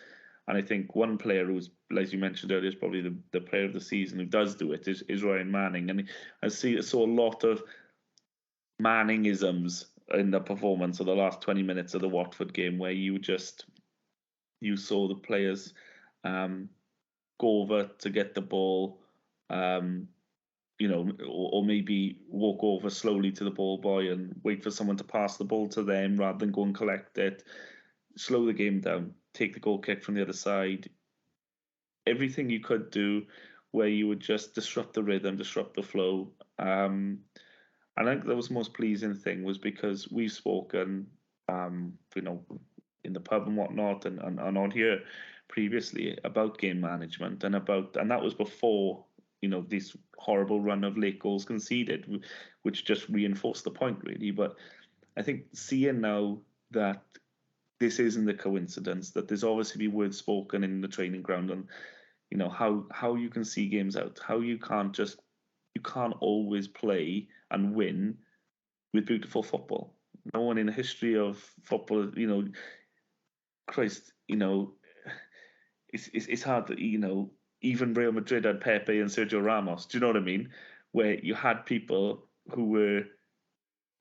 And I think one player who's, as you mentioned earlier, is probably the player of the season who does do it is Ryan Manning. And I saw a lot of Manningisms in the performance of the last 20 minutes of the Watford game, where you saw the players go over to get the ball, or maybe walk over slowly to the ball boy and wait for someone to pass the ball to them rather than go and collect it, slow the game down, take the goal kick from the other side. Everything you could do where you would just disrupt the rhythm, disrupt the flow. I think that was the most pleasing thing, was because we've spoken, in the pub and whatnot, and on here previously about game management and that was before this horrible run of late goals conceded, which just reinforced the point really. But I think seeing now that this isn't a coincidence, that there's obviously been words spoken in the training ground, and how you can see games out, how you can't always play and win with beautiful football. No one in the history of football, Christ, it's hard that, even Real Madrid had Pepe and Sergio Ramos. Do you know what I mean? Where you had people who were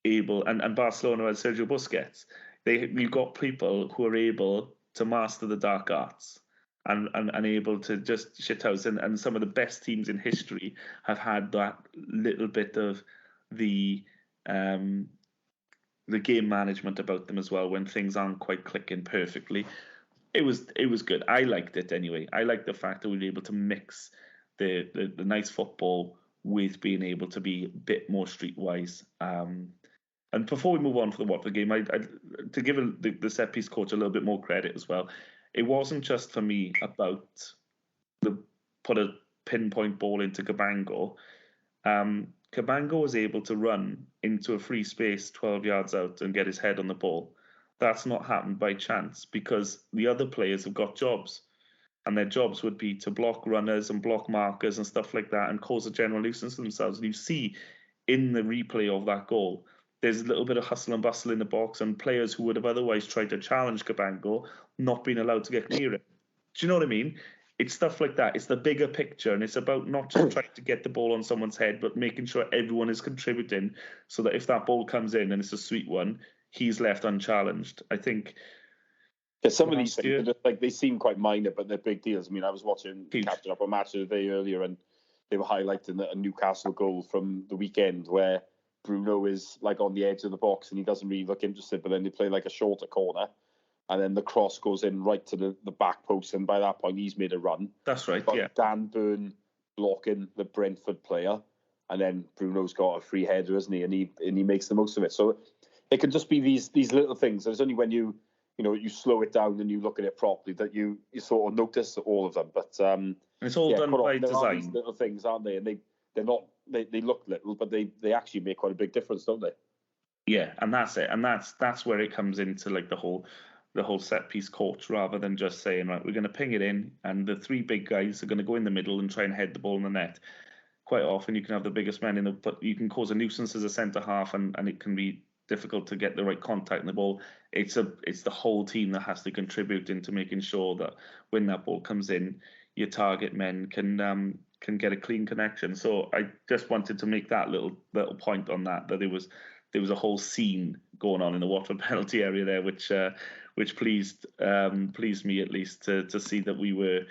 able, and Barcelona had Sergio Busquets. You've got people who are able to master the dark arts and able to just shithouse. And some of the best teams in history have had that little bit of the game management about them as well, when things aren't quite clicking perfectly. It was good. I liked it anyway. I liked the fact that we were able to mix the nice football with being able to be a bit more streetwise. And before we move on to the Watford game, to give the set piece coach a little bit more credit as well. It wasn't just for me about put a pinpoint ball into Cabango. Cabango was able to run into a free space 12 yards out and get his head on the ball. that's not happened by chance because the other players have got jobs. And their jobs would be to block runners and block markers and stuff like that and cause a general nuisance to themselves. And you see in the replay of that goal, there's a little bit of hustle and bustle in the box and players who would have otherwise tried to challenge Cabango not being allowed to get near it. Do you know what I mean? It's stuff like that. It's the bigger picture, and it's about not just trying to get the ball on someone's head, but making sure everyone is contributing so that if that ball comes in and it's a sweet one, he's left unchallenged. I think... Yeah, some of these things, they seem quite minor, but they're big deals. I mean, I was catching up a match of the day earlier, and they were highlighting a Newcastle goal from the weekend where Bruno is like on the edge of the box and he doesn't really look interested, but then they play like a shorter corner, and then the cross goes in right to the back post, and by that point he's made a run. That's right, yeah. Dan Burn blocking the Brentford player, and then Bruno's got a free header, isn't he? And he makes the most of it. So it can just be these little things. And it's only when you slow it down and you look at it properly that you sort of notice all of them. But it's all done by there design. Are these little things, aren't they? And they're not. They look little, but they actually make quite a big difference, don't they? Yeah, and that's it. And that's where it comes into like the whole set piece coach, rather than just saying, right, we're going to ping it in, and the three big guys are going to go in the middle and try and head the ball in the net. Quite often, you can have the biggest man but you can cause a nuisance as a centre half, and it can be difficult to get the right contact in the ball. It's the whole team that has to contribute into making sure that when that ball comes in, your target men can get a clean connection. So I just wanted to make that little point on that there was a whole scene going on in the Watford penalty area there, which pleased me at least to see that we were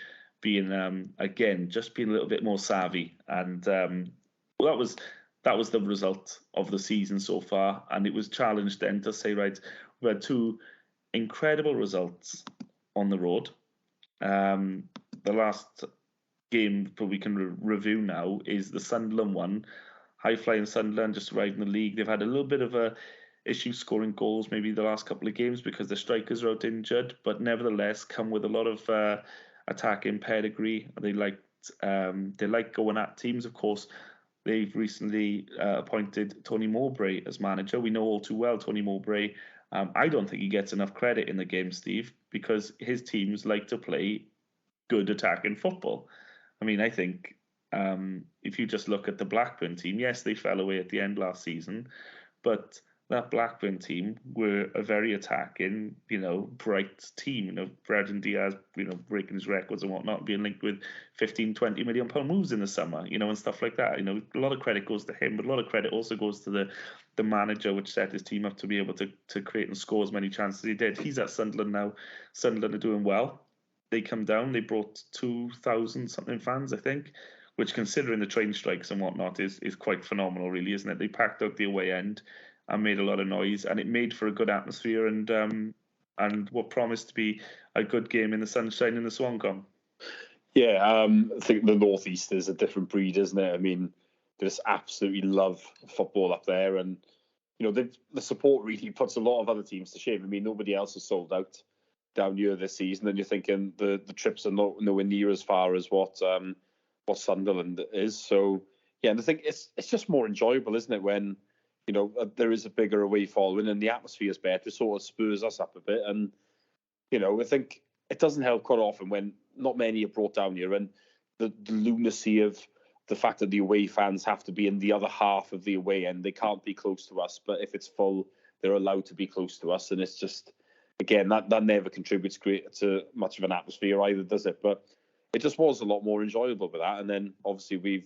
being again just being a little bit more savvy, and that was the result of the season so far. And it was challenged then to say, right, we had two incredible results on the road. The last game that we can review now is the Sunderland one. High-flying Sunderland just arrived in the league. They've had a little bit of a issue scoring goals maybe the last couple of games because the strikers are out injured, but nevertheless come with a lot of attacking pedigree. They like going at teams. Of course, they've recently appointed Tony Mowbray as manager. We know all too well Tony Mowbray. I don't think he gets enough credit in the game, Steve, because his teams like to play good attacking football. I mean, I think if you just look at the Blackburn team, yes, they fell away at the end last season, but that Blackburn team were a very attacking, bright team. Brandon Diaz, breaking his records and whatnot, being linked with 15, 20 million pound moves in the summer, and stuff like that. A lot of credit goes to him, but a lot of credit also goes to the manager, which set his team up to be able to create and score as many chances as he did. He's at Sunderland now. Sunderland are doing well. They come down. They brought 2,000 something fans, I think, which, considering the train strikes and whatnot, is quite phenomenal, really, isn't it? They packed out the away end and made a lot of noise, and it made for a good atmosphere and what promised to be a good game in the sunshine in the Swancombe. Yeah, I think the North East is a different breed, isn't it? I mean, they just absolutely love football up there, and the support really puts a lot of other teams to shame. I mean, nobody else has sold out down here this season, and you're thinking the trips are nowhere near as far as what Sunderland is. So yeah, and I think it's just more enjoyable, isn't it, when there is a bigger away following and the atmosphere is better. It sort of spurs us up a bit, and I think it doesn't help quite often when not many are brought down here, and the lunacy of the fact that the away fans have to be in the other half of the away end. They can't be close to us, but if it's full, they're allowed to be close to us, and it's just, again, that never contributes great to much of an atmosphere either, does it? But it just was a lot more enjoyable with that. And then obviously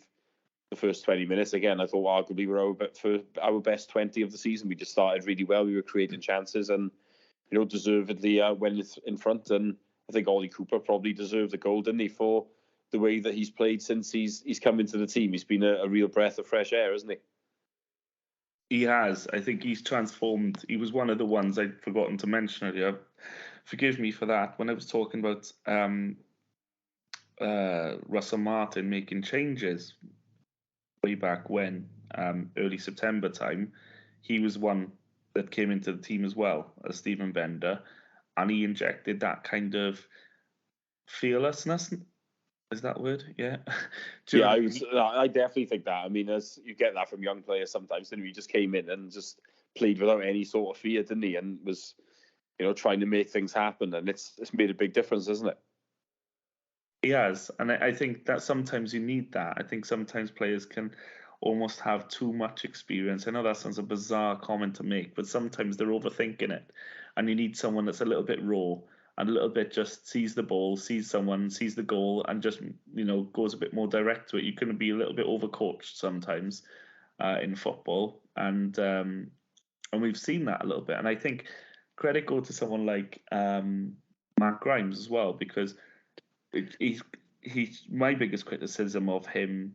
the first 20 minutes, again, I thought arguably were our best 20 of the season. We just started really well. We were creating chances and, deservedly went in front. And I think Ollie Cooper probably deserved the goal, didn't he, for the way that he's played since he's come into the team. He's been a real breath of fresh air, hasn't he? He has. I think he's transformed. He was one of the ones I'd forgotten to mention earlier. Forgive me for that. When I was talking about Russell Martin making changes way back when, early September time, he was one that came into the team as well as Stephen Bender, and he injected that kind of fearlessness. Is that word? Yeah. Yeah, I definitely think that. I mean, as you get that from young players sometimes, didn't he? He just came in and just played without any sort of fear, didn't he? And was trying to make things happen, and it's made a big difference, isn't it? He has, and I think that sometimes you need that. I think sometimes players can almost have too much experience. I know that sounds a bizarre comment to make, but sometimes they're overthinking it, and you need someone that's a little bit raw and a little bit just sees the ball, sees someone, sees the goal, and just goes a bit more direct to it. You can be a little bit overcoached sometimes in football, and we've seen that a little bit. And I think credit go to someone like Matt Grimes as well, because he's my biggest criticism of him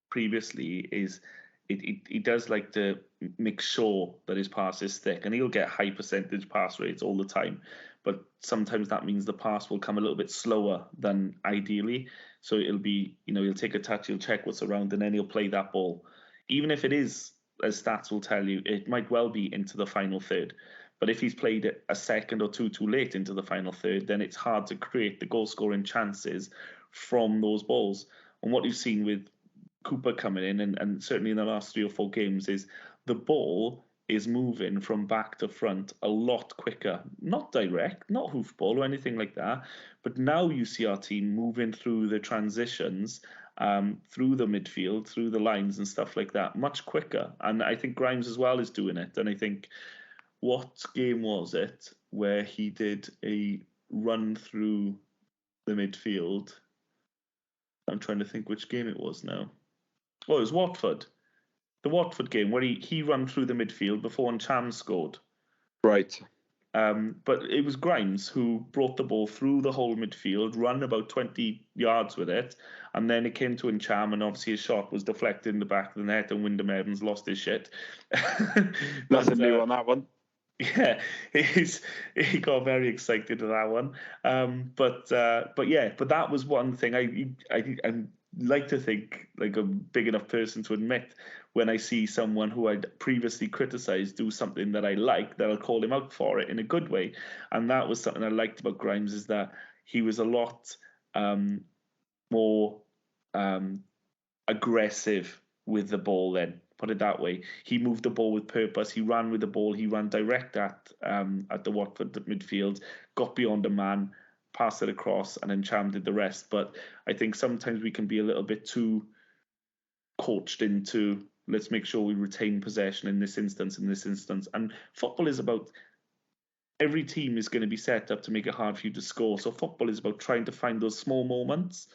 previously is he does like to make sure that his pass is thick, and he'll get high percentage pass rates all the time, but sometimes that means the pass will come a little bit slower than ideally. So it'll be, he'll take a touch, he'll check what's around, and then he'll play that ball, even if it is, as stats will tell you, it might well be into the final third. But if he's played it a second or two too late into the final third, then it's hard to create the goal scoring chances from those balls. And what you've seen with Cooper coming in, and certainly in the last 3 or 4 games, is the ball is moving from back to front a lot quicker. Not direct, not hoofball or anything like that, but now you see our team moving through the transitions, through the midfield, through the lines and stuff like that, much quicker. And I think Grimes as well is doing it. And I think, what game was it where he did a run through the midfield? I'm trying to think which game it was now. Oh, it was Watford. The Watford game where he ran through the midfield before Cham scored. Right. But it was Grimes who brought the ball through the whole midfield, ran about 20 yards with it, and then it came to Cham, and obviously his shot was deflected in the back of the net, and Wyndham Evans lost his shit. Nothing new on that one. Yeah, he got very excited at that one. But that was one thing I like to think like a big enough person to admit when I see someone who I'd previously criticised do something that I like, that I'll call him out for it in a good way. And that was something I liked about Grimes, is that he was a lot more aggressive with the ball then. Put it that way. He moved the ball with purpose. He ran with the ball. He ran direct at the Watford midfield, got beyond a man, passed it across, and then Cham did the rest. But I think sometimes we can be a little bit too coached into, let's make sure we retain possession in this instance. And football is about, every team is going to be set up to make it hard for you to score. So football is about trying to find those small moments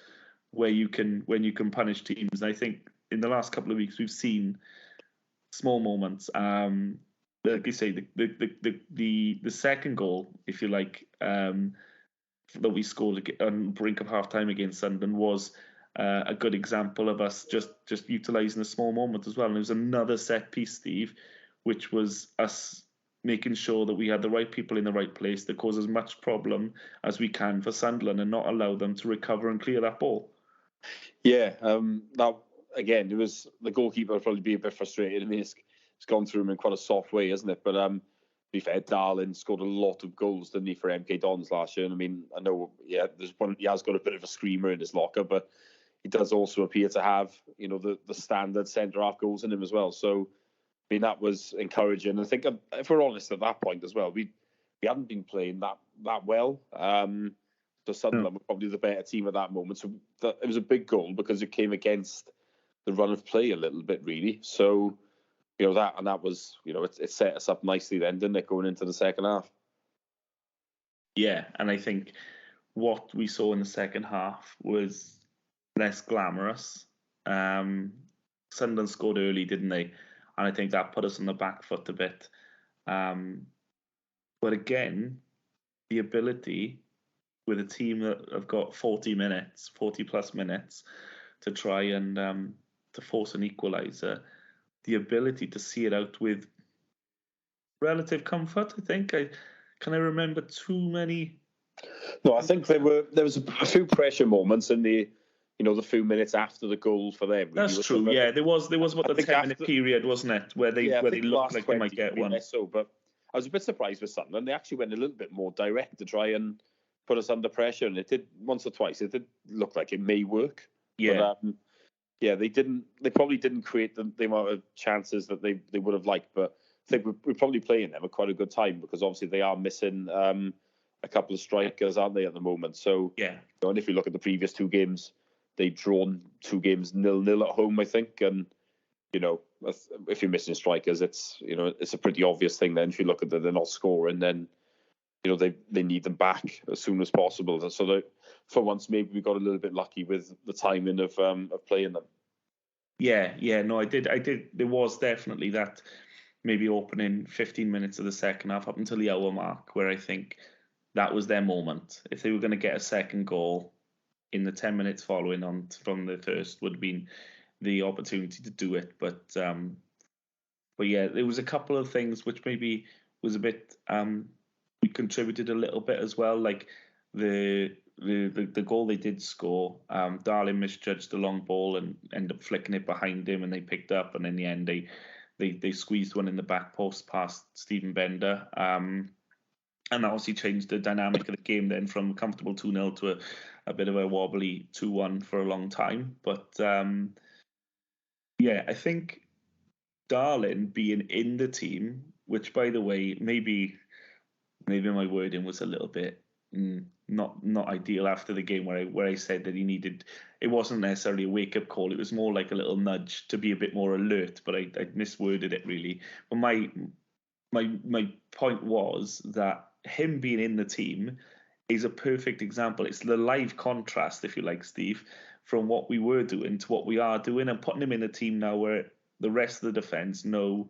when you can punish teams. And I think in the last couple of weeks we've seen small moments. Like you say, the second goal, if you like, that we scored on the brink of half time against Sunderland was a good example of us just utilising a small moment as well. And it was another set piece, Steve, which was us making sure that we had the right people in the right place to cause as much problem as we can for Sunderland and not allow them to recover and clear that ball. Yeah, that again, it was the goalkeeper will probably be a bit frustrated. I mean, it's gone through him in quite a soft way, isn't it? But to be fair, Darlin scored a lot of goals, didn't he, for MK Dons last year? And I mean, I know, there's one. He has got a bit of a screamer in his locker, but he does also appear to have, the standard centre half goals in him as well. So, I mean, that was encouraging. I think, if we're honest, at that point as well, we hadn't been playing that well. So Sunderland were probably the better team at that moment. So it was a big goal because it came against the run of play a little bit, really. So, that was, it set us up nicely then, didn't it, going into the second half? Yeah, and I think what we saw in the second half was less glamorous. Sunderland scored early, didn't they? And I think that put us on the back foot a bit. But again, the ability with a team that have got 40 plus minutes to try and to force an equaliser, the ability to see it out with relative comfort, I think. Can I remember too many? No, I think there was a few pressure moments in the few minutes after the goal for them. That's true. Yeah, there was what the 10-minute period, wasn't it, where they looked like they might get one. So, but I was a bit surprised with Sunderland. They actually went a little bit more direct to try and put us under pressure, and it did once or twice. It did look like it may work. Yeah. But, they probably didn't create the amount of chances that they would have liked. But think we're probably playing them at quite a good time, because obviously they are missing a couple of strikers, aren't they, at the moment? So yeah. And if you look at the previous 2 games, they've drawn 2 games 0-0 at home, I think. And if you're missing strikers, it's a pretty obvious thing. Then if you look at they're not scoring, then they need them back as soon as possible. So for once, maybe we got a little bit lucky with the timing of playing them. Yeah, no, I did. There was definitely that maybe opening 15 minutes of the second half up until the hour mark where I think that was their moment. If they were going to get a second goal in the 10 minutes following on from the first, would have been the opportunity to do it. But yeah, there was a couple of things which maybe was a bit we contributed a little bit as well, like the goal they did score. Darling misjudged the long ball and ended up flicking it behind him, and they picked up, and in the end they squeezed one in the back post past Stephen Bender. And that obviously changed the dynamic of the game then from a comfortable 2-0 to a bit of a wobbly 2-1 for a long time. But yeah, I think Darling being in the team, which by the way, maybe my wording was a little bit not ideal after the game where I said that he needed, it wasn't necessarily a wake up call, it was more like a little nudge to be a bit more alert, but I misworded it really. But my point was that him being in the team is a perfect example. It's the live contrast, if you like, Steve, from what we were doing to what we are doing, and putting him in a team now where the rest of the defence know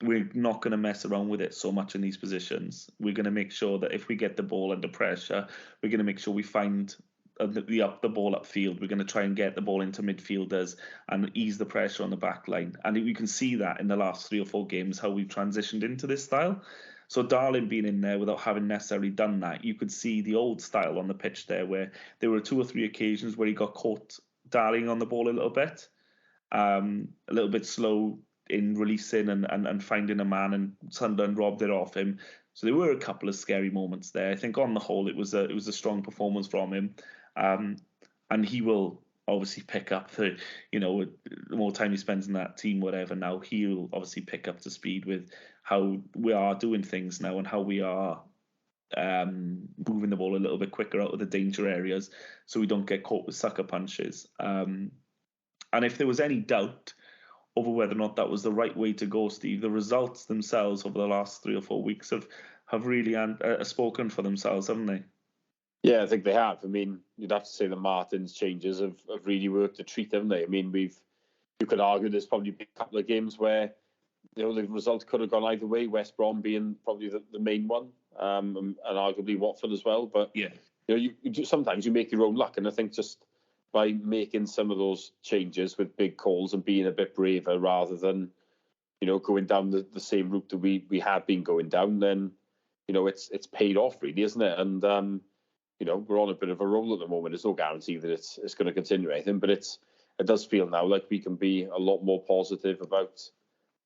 we're not going to mess around with it so much in these positions. We're going to make sure that if we get the ball under pressure, we're going to make sure we find the ball upfield. We're going to try and get the ball into midfielders and ease the pressure on the back line. And you can see that in the last 3 or 4 games, how we've transitioned into this style. So Darling being in there without having necessarily done that, you could see the old style on the pitch there, where there were 2 or 3 occasions where he got caught Darling on the ball a little bit slow in releasing and finding a man, and Sunderland robbed it off him. So there were a couple of scary moments there. I think on the whole it was a strong performance from him, and he will obviously pick up the more time he spends in that team, whatever. Now he'll obviously pick up to speed with how we are doing things now and how we are moving the ball a little bit quicker out of the danger areas, so we don't get caught with sucker punches. And if there was any doubt over whether or not that was the right way to go, Steve, the results themselves over the last 3 or 4 weeks have really spoken for themselves, haven't they? Yeah, I think they have. I mean, you'd have to say the Martin's changes have really worked a treat, haven't they? I mean, you could argue there's probably been a couple of games where the result could have gone either way, West Brom being probably the main one, and arguably Watford as well. But yeah, sometimes you make your own luck, and I think just by making some of those changes with big calls and being a bit braver rather than, going down the same route that we had been going down, then, it's paid off really, isn't it? And, we're on a bit of a roll at the moment. There's no guarantee that it's going to continue or anything, but it does feel now like we can be a lot more positive about,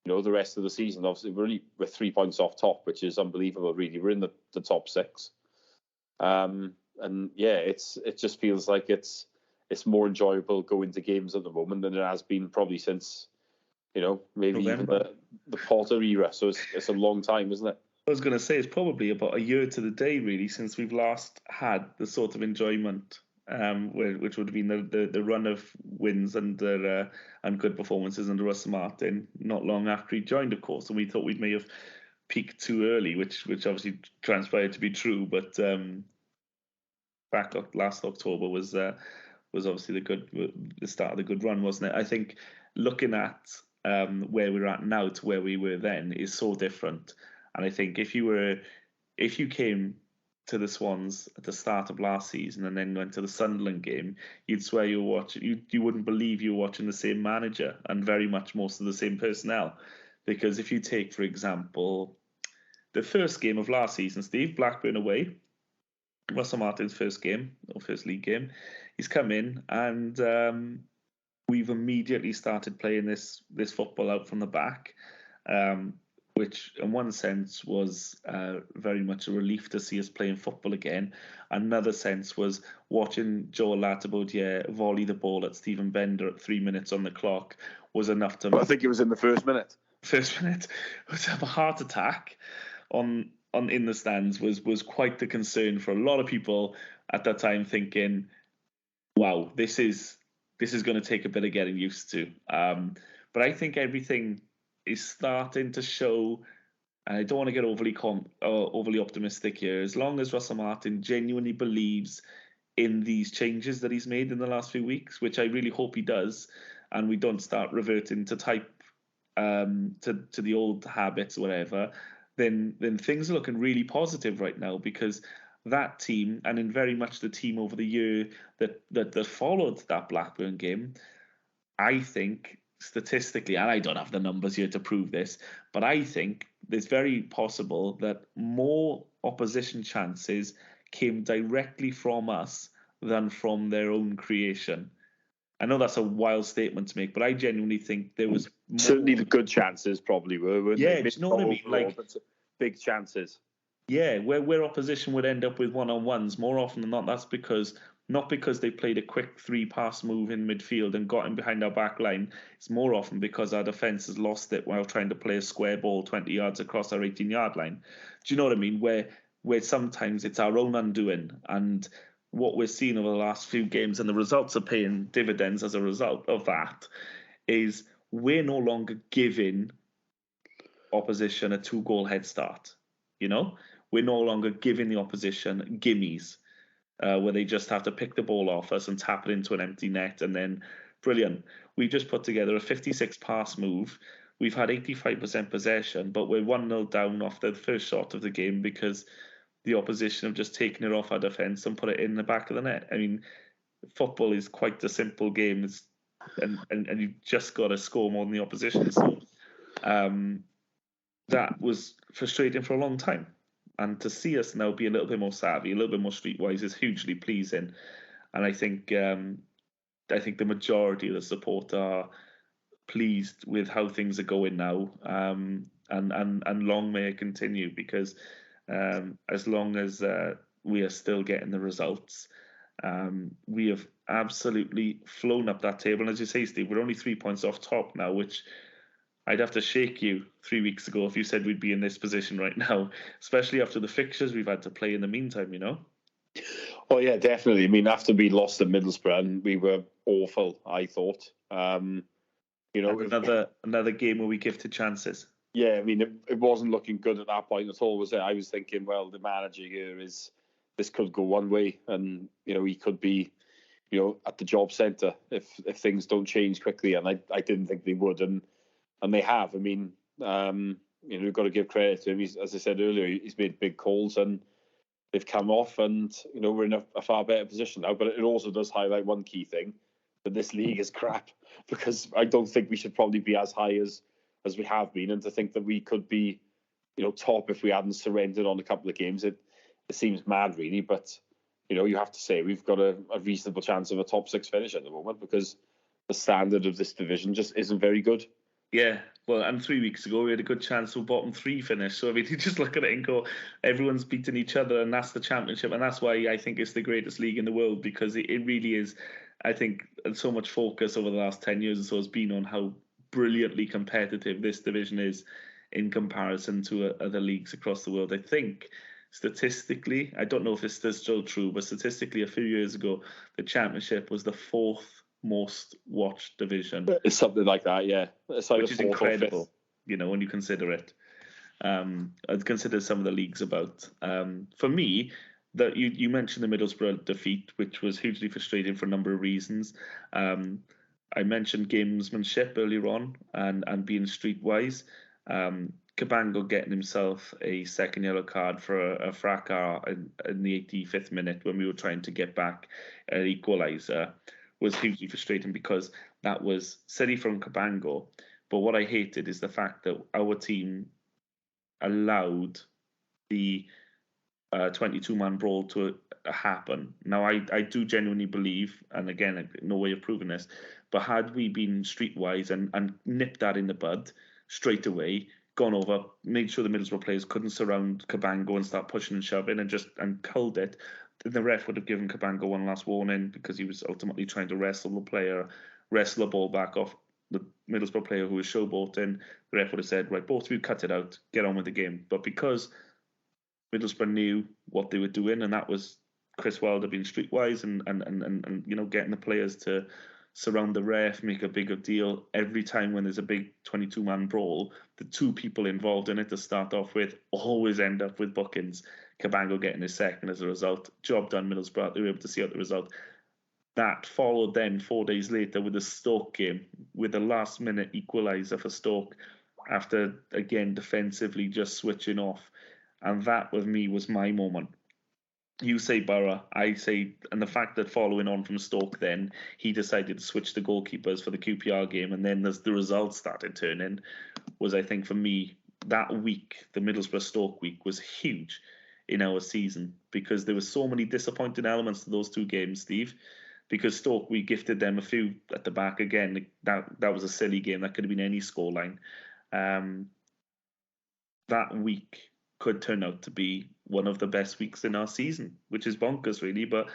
the rest of the season. Obviously, we're 3 points off top, which is unbelievable, really. We're in the top 6. And yeah, it just feels like it's more enjoyable going to games at the moment than it has been probably since, maybe November. Even the Potter era. So it's a long time, isn't it? I was going to say it's probably about a year to the day, really, since we've last had the sort of enjoyment, which would have been the run of wins and good performances under Russell Martin not long after he joined, of course. And we thought we may have peaked too early, which obviously transpired to be true. But back last October was obviously the start of the good run, wasn't it? I think looking at where we're at now to where we were then is so different. And I think if you came to the Swans at the start of last season and then went to the Sunderland game, you'd swear you were watching. You wouldn't believe you were watching the same manager and very much most of the same personnel. Because if you take, for example, the first game of last season, Steve, Blackburn away, Russell Martin's first game or first league game, he's come in and we've immediately started playing this football out from the back, which in one sense was very much a relief to see us playing football again. Another sense was watching Joel Latibaudiere volley the ball at Stephen Bender at 3 minutes on the clock was enough to... Well, I think it was in the first minute. first minute, was to have a heart attack on in the stands was quite the concern for a lot of people at that time, thinking, wow, this is going to take a bit of getting used to. But I think everything is starting to show, and I don't want to get overly optimistic here. As long as Russell Martin genuinely believes in these changes that he's made in the last few weeks, which I really hope he does, and we don't start reverting to type to the old habits or whatever, then things are looking really positive right now, because that team, and in very much the team over the year that followed that Blackburn game, I think statistically, and I don't have the numbers here to prove this, but I think it's very possible that more opposition chances came directly from us than from their own creation. I know that's a wild statement to make, but I genuinely think there was more... Certainly the good chances probably were. Yeah, do you know what I mean? Overall, but big chances. Yeah, where opposition would end up with one-on-ones more often than not, that's not because they played a quick 3-pass move in midfield and got in behind our back line. It's more often because our defence has lost it while trying to play a square ball 20 yards across our 18-yard line. Do you know what I mean? Where sometimes it's our own undoing, and what we're seeing over the last few games, and the results are paying dividends as a result of that, is we're no longer giving opposition a 2-goal head start. You know, we're no longer giving the opposition gimmies where they just have to pick the ball off us and tap it into an empty net, and then brilliant. We've just put together a 56-pass move. We've had 85% possession, but we're 1-0 down off the first shot of the game because the opposition have just taken it off our defence and put it in the back of the net. I mean, football is quite a simple game, and you've just got to score more than the opposition. So that was frustrating for a long time. And to see us now be a little bit more savvy, a little bit more streetwise, is hugely pleasing. And I think the majority of the support are pleased with how things are going now, and long may it continue, because as long as we are still getting the results, we have absolutely flown up that table. And as you say, Steve, we're only 3 points off top now, which I'd have to shake you 3 weeks ago if you said we'd be in this position right now, especially after the fixtures we've had to play in the meantime, you know? Oh, yeah, definitely. I mean, after we lost at Middlesbrough, and we were awful, I thought. You know, another game where we gifted chances. Yeah, I mean, it wasn't looking good at that point at all, was it? I was thinking, well, the manager here this could go one way, and, you know, he could be, you know, at the job centre if things don't change quickly, and I didn't think they would, and they have. I mean, you know, we've got to give credit to him. As I said earlier, he's made big calls and they've come off, and, you know, we're in a far better position now. But it also does highlight one key thing, that this league is crap, because I don't think we should probably be as high as we have been, and to think that we could be, you know, top if we hadn't surrendered on a couple of games, it seems mad, really. But, you know, you have to say we've got a reasonable chance of a top 6 finish at the moment, because the standard of this division just isn't very good. Yeah, well, and 3 weeks ago we had a good chance for bottom 3 finish. So I mean, you just look at it and go, everyone's beating each other, and that's the championship, and that's why I think it's the greatest league in the world, because it really is. I think so much focus over the last 10 years or so has been on how brilliantly competitive this division is in comparison to other leagues across the world. I think statistically, I don't know if this is still true, but statistically, a few years ago, the championship was the 4th most watched division. It's something like that, yeah. It's like which is incredible, you know, when you consider it. I'd consider some of the leagues about. For me, that you mentioned the Middlesbrough defeat, which was hugely frustrating for a number of reasons. I mentioned gamesmanship earlier on and being streetwise. Cabango getting himself a second yellow card for a fracas in the 85th minute when we were trying to get back an equaliser was hugely frustrating, because that was silly from Cabango. But what I hated is the fact that our team allowed the 22-man brawl to happen. Now, I do genuinely believe, and again, no way of proving this, but had we been streetwise and nipped that in the bud straight away, gone over, made sure the Middlesbrough players couldn't surround Cabango and start pushing and shoving and culled it, the ref would have given Cabango one last warning, because he was ultimately trying to wrestle the ball back off the Middlesbrough player who was showboating, the ref would have said, right, both of you cut it out, get on with the game. But because Middlesbrough knew what they were doing, and that was Chris Wilder being streetwise and you know, getting the players to surround the ref, make a bigger deal. Every time when there's a big 22-man brawl, the two people involved in it to start off with always end up with bookings. Cabango getting his second as a result. Job done, Middlesbrough. They were able to see out the result. That followed then 4 days later with the Stoke game, with a last-minute equaliser for Stoke after, again, defensively just switching off. And that, with me, was my moment. You say Borough, I say, and the fact that following on from Stoke then, he decided to switch the goalkeepers for the QPR game, and then as the results started turning, was, I think, for me, that week, the Middlesbrough-Stoke week, was huge in our season, because there were so many disappointing elements to those two games, Steve. Because Stoke, we gifted them a few at the back. Again, that was a silly game. That could have been any scoreline. That week could turn out to be one of the best weeks in our season, which is bonkers, really. But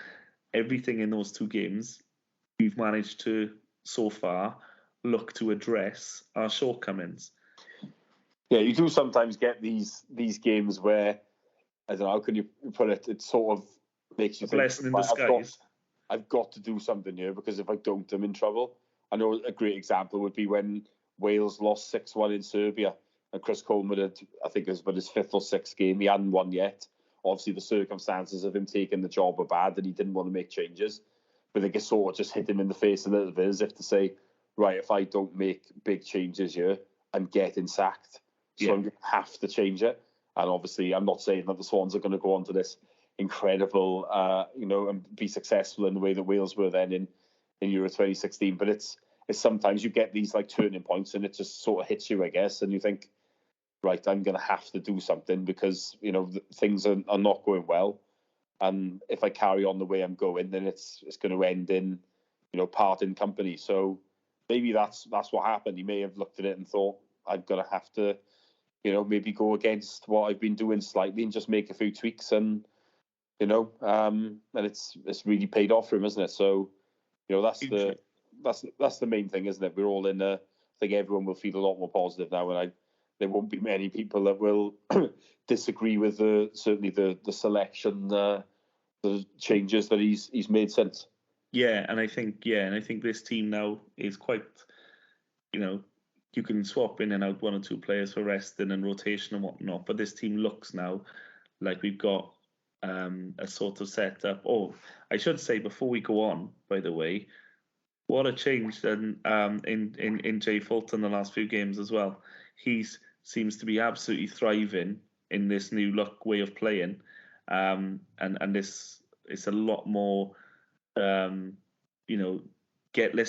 everything in those two games, we've managed to, so far, look to address our shortcomings. Yeah, you do sometimes get these games where, I don't know, how can you put it? It sort of makes you think, blessing in disguise. I've got to do something here, because if I don't, I'm in trouble. I know a great example would be when Wales lost 6-1 in Serbia, and Chris Coleman had, I think it was about his 5th or 6th game. He hadn't won yet. Obviously, the circumstances of him taking the job were bad, and he didn't want to make changes. But they sort of just hit him in the face a little bit, as if to say, right, if I don't make big changes here, I'm getting sacked. So I'm going to have to change it. And obviously, I'm not saying that the Swans are going to go on to this incredible, and be successful in the way that Wales were then in Euro 2016. But it's sometimes you get these like turning points, and it just sort of hits you, I guess, and you think, right, I'm going to have to do something, because things are not going well, and if I carry on the way I'm going, then it's going to end in parting company. So maybe that's what happened. He may have looked at it and thought, I'm going to have to maybe go against what I've been doing slightly and just make a few tweaks, and and it's really paid off for him, isn't it? So that's the main thing, isn't it? We're all in I think everyone will feel a lot more positive now, and there won't be many people that will disagree with certainly the selection, the changes that he's made since. Yeah, and I think this team now is quite, you can swap in and out one or two players for resting and rotation and whatnot, but this team looks now like we've got a sort of setup. Oh, I should say before we go on, by the way, what a change in Jay Fulton the last few games as well. He seems to be absolutely thriving in this new look way of playing, and this is a lot more, let's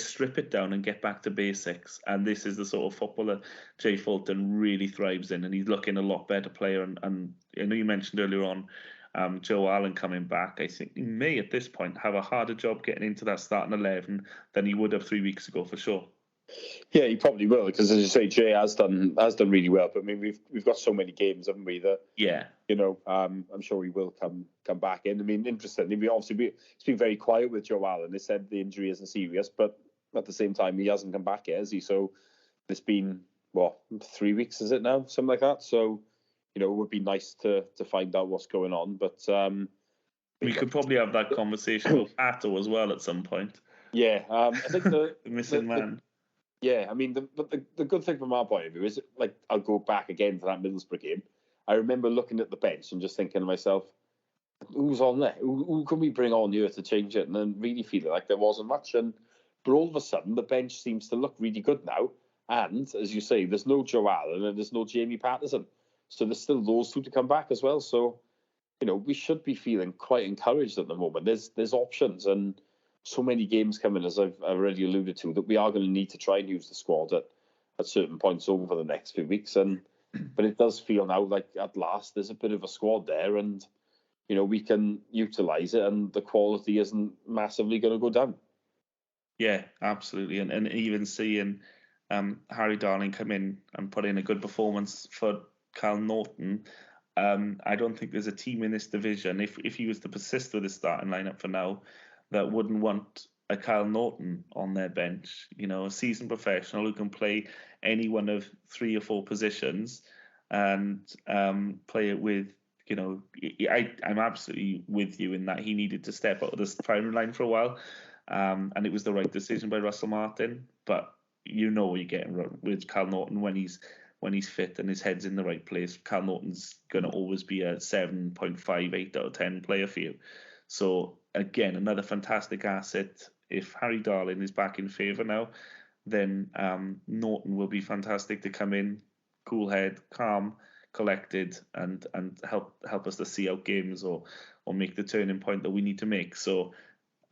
strip it down and get back to basics. And this is the sort of footballer Jay Fulton really thrives in, and he's looking a lot better player. And I know you mentioned earlier on Joe Allen coming back. I think he may at this point have a harder job getting into that starting 11 than he would have 3 weeks ago, for sure. Yeah, he probably will, because as you say, Jay has done really well. But I mean, we've got so many games, haven't we? That I'm sure he will come back in. I mean, interestingly, it's been very quiet with Joe Allen. They said the injury isn't serious, but at the same time, he hasn't come back yet, has he? So it's been 3 weeks, is it now? Something like that. So it would be nice to find out what's going on. But we could probably have that conversation with Atto as well at some point. Yeah, I think the missing man. Yeah, I mean, the good thing from our point of view is, like, I'll go back again to that Middlesbrough game. I remember looking at the bench and just thinking to myself, who's on there? Who can we bring on here to change it? And then really feeling like there wasn't much. But all of a sudden, the bench seems to look really good now. And, as you say, there's no Joe Allen and there's no Jamie Patterson. So there's still those two to come back as well. So, we should be feeling quite encouraged at the moment. There's options, and so many games coming, as I've already alluded to, that we are going to need to try and use the squad at certain points over the next few weeks. But it does feel now like at last there's a bit of a squad there, and we can utilise it, and the quality isn't massively going to go down. Yeah, absolutely, and even seeing Harry Darling come in and put in a good performance for Cal Norton. I don't think there's a team in this division, if he was to persist with his starting lineup for now, that wouldn't want a Kyle Norton on their bench, a seasoned professional who can play any one of 3 or 4 positions and play it with, I'm absolutely with you in that he needed to step out of the firing line for a while, and it was the right decision by Russell Martin. But you're getting with Kyle Norton when he's fit and his head's in the right place. Kyle Norton's going to always be a 7.58 out of 10 player for you. So again, another fantastic asset. If Harry Darling is back in favour now, then Norton will be fantastic to come in, cool head, calm, collected, and help us to see out games or make the turning point that we need to make. So,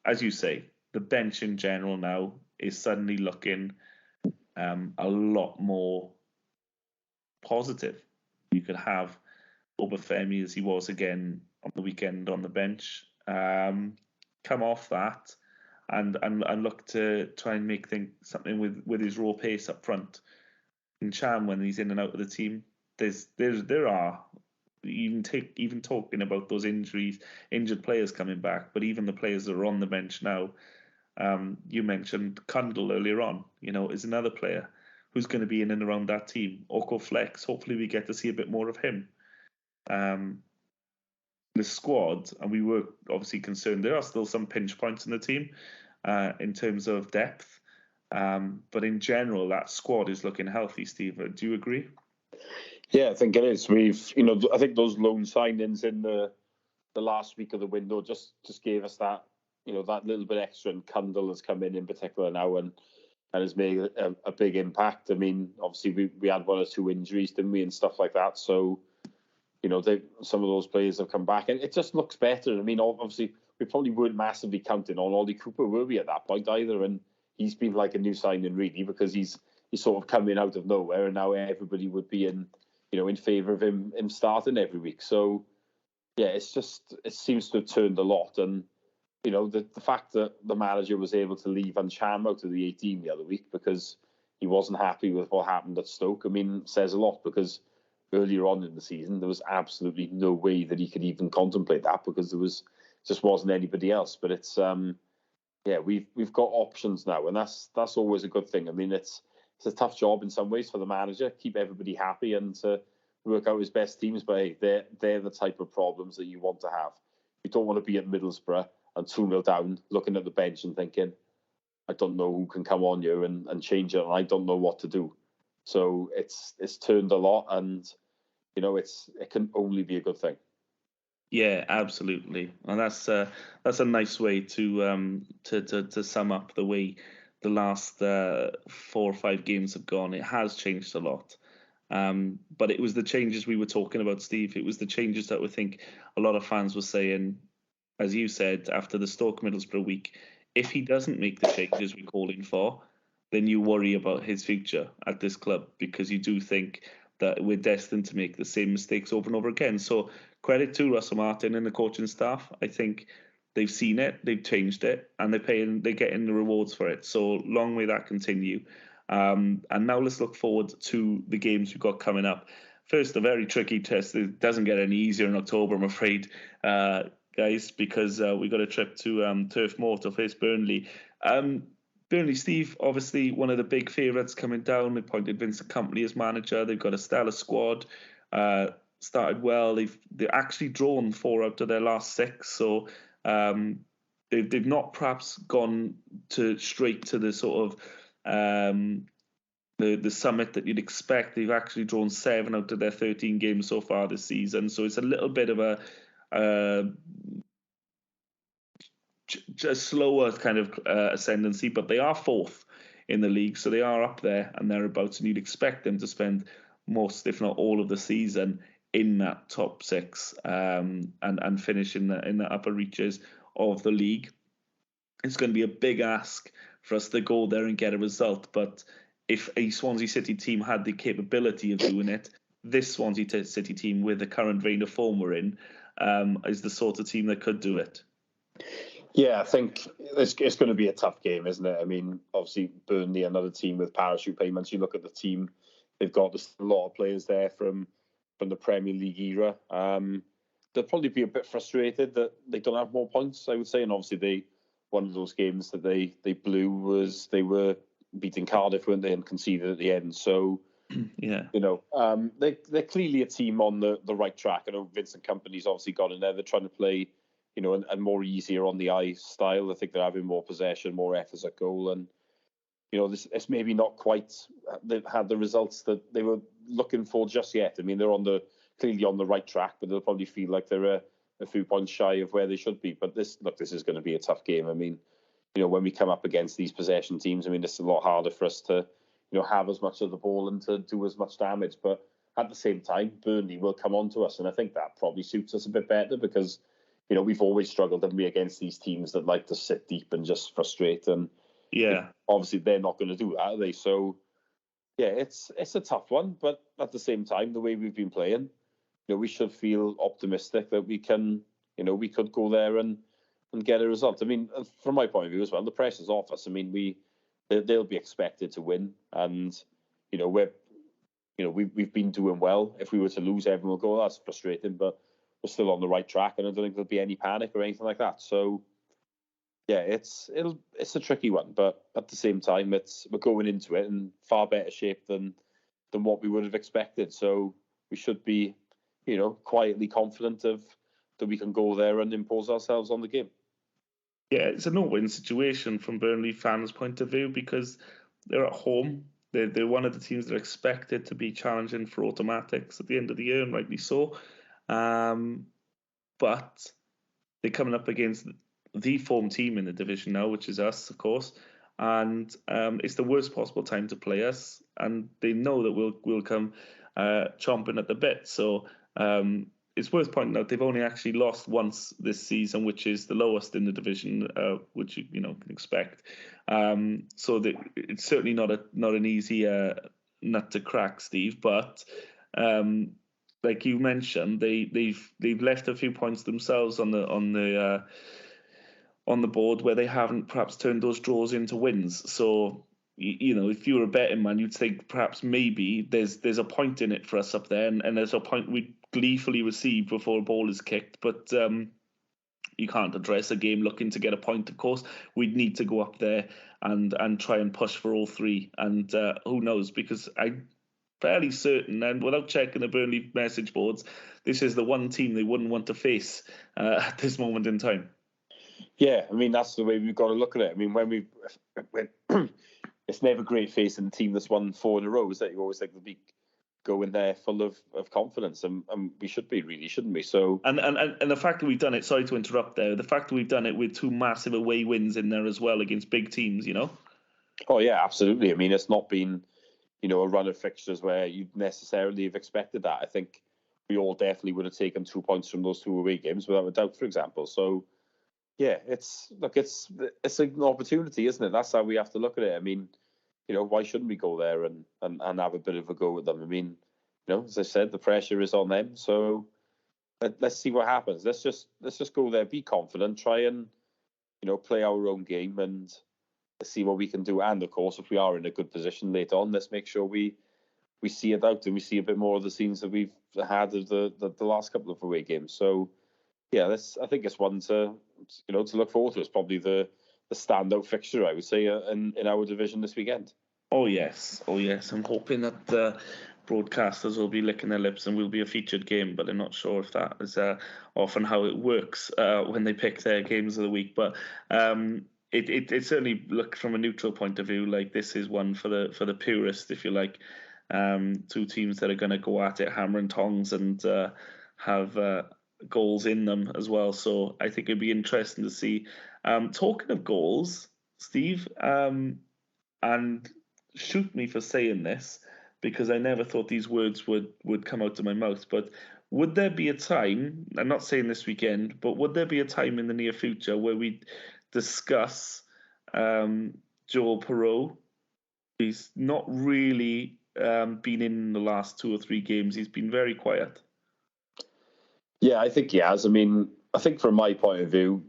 as you say, the bench in general now is suddenly looking a lot more positive. You could have Obafemi as he was again on the weekend on the bench, come off that and look to try and make something with his raw pace up front. And Cham, when he's in and out of the team, there are even talking about those injured players coming back, but even the players that are on the bench now. You mentioned Kundle earlier on, is another player who's going to be in and around that team. Oko Flex, hopefully we get to see a bit more of him. The squad, and we were obviously concerned, there are still some pinch points in the team in terms of depth. But in general, that squad is looking healthy, Steve. Do you agree? Yeah, I think it is. I think those loan signings in the last week of the window just gave us that, that little bit extra. And Kundle has come in particular now and has made a big impact. I mean, obviously we had 1 or 2 injuries, didn't we, and stuff like that. So, some of those players have come back, and it just looks better. I mean, obviously we probably weren't massively counting on Ollie Cooper, were we, at that point either? And he's been like a new signing really, because he's sort of coming out of nowhere, and now everybody would be in favour of him starting every week. So yeah, it seems to have turned a lot. And the fact that the manager was able to leave Cham out of the 18 the other week because he wasn't happy with what happened at Stoke, I mean, says a lot, because earlier on in the season there was absolutely no way that he could even contemplate that, because there just wasn't anybody else. But it's we've got options now, and that's always a good thing. I mean, it's a tough job in some ways for the manager, keep everybody happy and to work out his best teams, but hey, they're the type of problems that you want to have. You don't want to be at Middlesbrough and 2-0 down, looking at the bench and thinking, I don't know who can come on here and change it, and I don't know what to do. So it's turned a lot, and it can only be a good thing. Yeah, absolutely, and that's a nice way to sum up the way the last 4 or 5 games have gone. It has changed a lot, but it was the changes we were talking about, Steve. It was the changes that I think a lot of fans were saying, as you said, after the Stoke Middlesbrough week. If he doesn't make the changes we're calling for, then you worry about his future at this club, because you do think that we're destined to make the same mistakes over and over again. So credit to Russell Martin and the coaching staff. I think they've seen it, they've changed it, and they're getting the rewards for it. So long may that continue. And now let's look forward to the games we've got coming up. First, a very tricky test. It doesn't get any easier in October, I'm afraid, guys, because we got a trip to Turf Moor to face Burnley. Burnley, Steve, obviously one of the big favourites coming down. They appointed Vincent Kompany as manager. They've got a stellar squad. Started well. They've actually drawn 4 out of their last 6. So they've not perhaps gone straight to the sort of the summit that you'd expect. They've actually drawn 7 out of their 13 games so far this season. So it's a little bit of a slower kind of ascendancy, but they are 4th in the league, so they are up there and thereabouts, and you'd expect them to spend most, if not all, of the season in that top 6 and finish in the upper reaches of the league. It's going to be a big ask for us to go there and get a result, but if a Swansea City team had the capability of doing it, this Swansea City team, with the current vein of form we're in, is the sort of team that could do it. Yeah, I think it's going to be a tough game, isn't it? I mean, obviously, Burnley, another team with parachute payments. You look at the team, they've got a lot of players there from the Premier League era. They'll probably be a bit frustrated that they don't have more points, I would say. And obviously, they one of those games that they blew was they were beating Cardiff, weren't they, and conceded at the end. So, yeah, they're clearly a team on the right track. I know Vincent Kompany's obviously got in there. They're trying to play, and more easier on the eye style. I think they're having more possession, more efforts at goal, and it's maybe not quite they've had the results that they were looking for just yet. I mean, they're clearly on the right track, but they'll probably feel like they're a few points shy of where they should be. But this is going to be a tough game. I mean, when we come up against these possession teams, I mean, it's a lot harder for us to, have as much of the ball and to do as much damage. But at the same time, Burnley will come on to us, and I think that probably suits us a bit better because, we've always struggled, haven't we, against these teams that like to sit deep and just frustrate. And yeah, obviously they're not going to do that, are they? So yeah, it's a tough one, but at the same time, the way we've been playing, we should feel optimistic that we can, we could go there and get a result. I mean, from my point of view as well, the pressure's off us. I mean, they'll be expected to win, and we've been doing well. If we were to lose, everyone will go, that's frustrating, but we're still on the right track, and I don't think there'll be any panic or anything like that. So yeah, it's a tricky one, but at the same time, we're going into it in far better shape than what we would have expected. So we should be, quietly confident that we can go there and impose ourselves on the game. Yeah, it's a no-win situation from Burnley fans' point of view because they're at home. They're one of the teams that are expected to be challenging for automatics at the end of the year, and rightly so. But they're coming up against the form team in the division now, which is us, of course. And it's the worst possible time to play us, and they know that we'll come chomping at the bit. So it's worth pointing out they've only actually lost once this season, which is the lowest in the division, which you can expect. So it's certainly not an easy nut to crack, Steve. But like you mentioned, they've left a few points themselves on the board where they haven't perhaps turned those draws into wins. So if you were a betting man, you'd think perhaps maybe there's a point in it for us up there, and there's a point we gleefully receive before a ball is kicked. But you can't address a game looking to get a point. Of course, we'd need to go up there and try and push for all three. And who knows? Because I'm fairly certain, and without checking the Burnley message boards, this is the one team they wouldn't want to face at this moment in time. Yeah, I mean, that's the way we've got to look at it. I mean, when it's never great facing a team that's won 4 in a row, is that you always think they'll be going there full of confidence, and we should be, really, shouldn't we? So and the fact that we've done it, sorry to interrupt there, the fact that we've done it with 2 massive away wins in there as well against big teams, Oh yeah, absolutely. I mean, it's not been, a run of fixtures where you'd necessarily have expected that. I think we all definitely would have taken 2 points from those 2 away games without a doubt, for example. So yeah, it's an opportunity, isn't it? That's how we have to look at it. I mean, why shouldn't we go there and have a bit of a go with them? I mean, as I said, the pressure is on them. So let's see what happens. Let's just go there, be confident, try and play our own game, and see what we can do. And of course, if we are in a good position later on, let's make sure we see it out and we see a bit more of the scenes that we've had of the last couple of away games. So yeah, I think it's one to look forward to. It's probably the standout fixture, I would say, in our division this weekend. Oh yes. I'm hoping that the broadcasters will be licking their lips and will be a featured game, but I'm not sure if that is often how it works when they pick their games of the week. But it certainly looks from a neutral point of view like this is one for the purist, if you like. 2 teams that are going to go at it hammer and tongs and have goals in them as well. So I think it'd be interesting to see. Talking of goals, Steve, and shoot me for saying this because I never thought these words would come out of my mouth, but would there be a time, I'm not saying this weekend, but would there be a time in the near future where we discuss Joel Perreault? He's not really been in the last 2 or 3 games. He's been very quiet. Yeah, I think he has. I mean, I think from my point of view,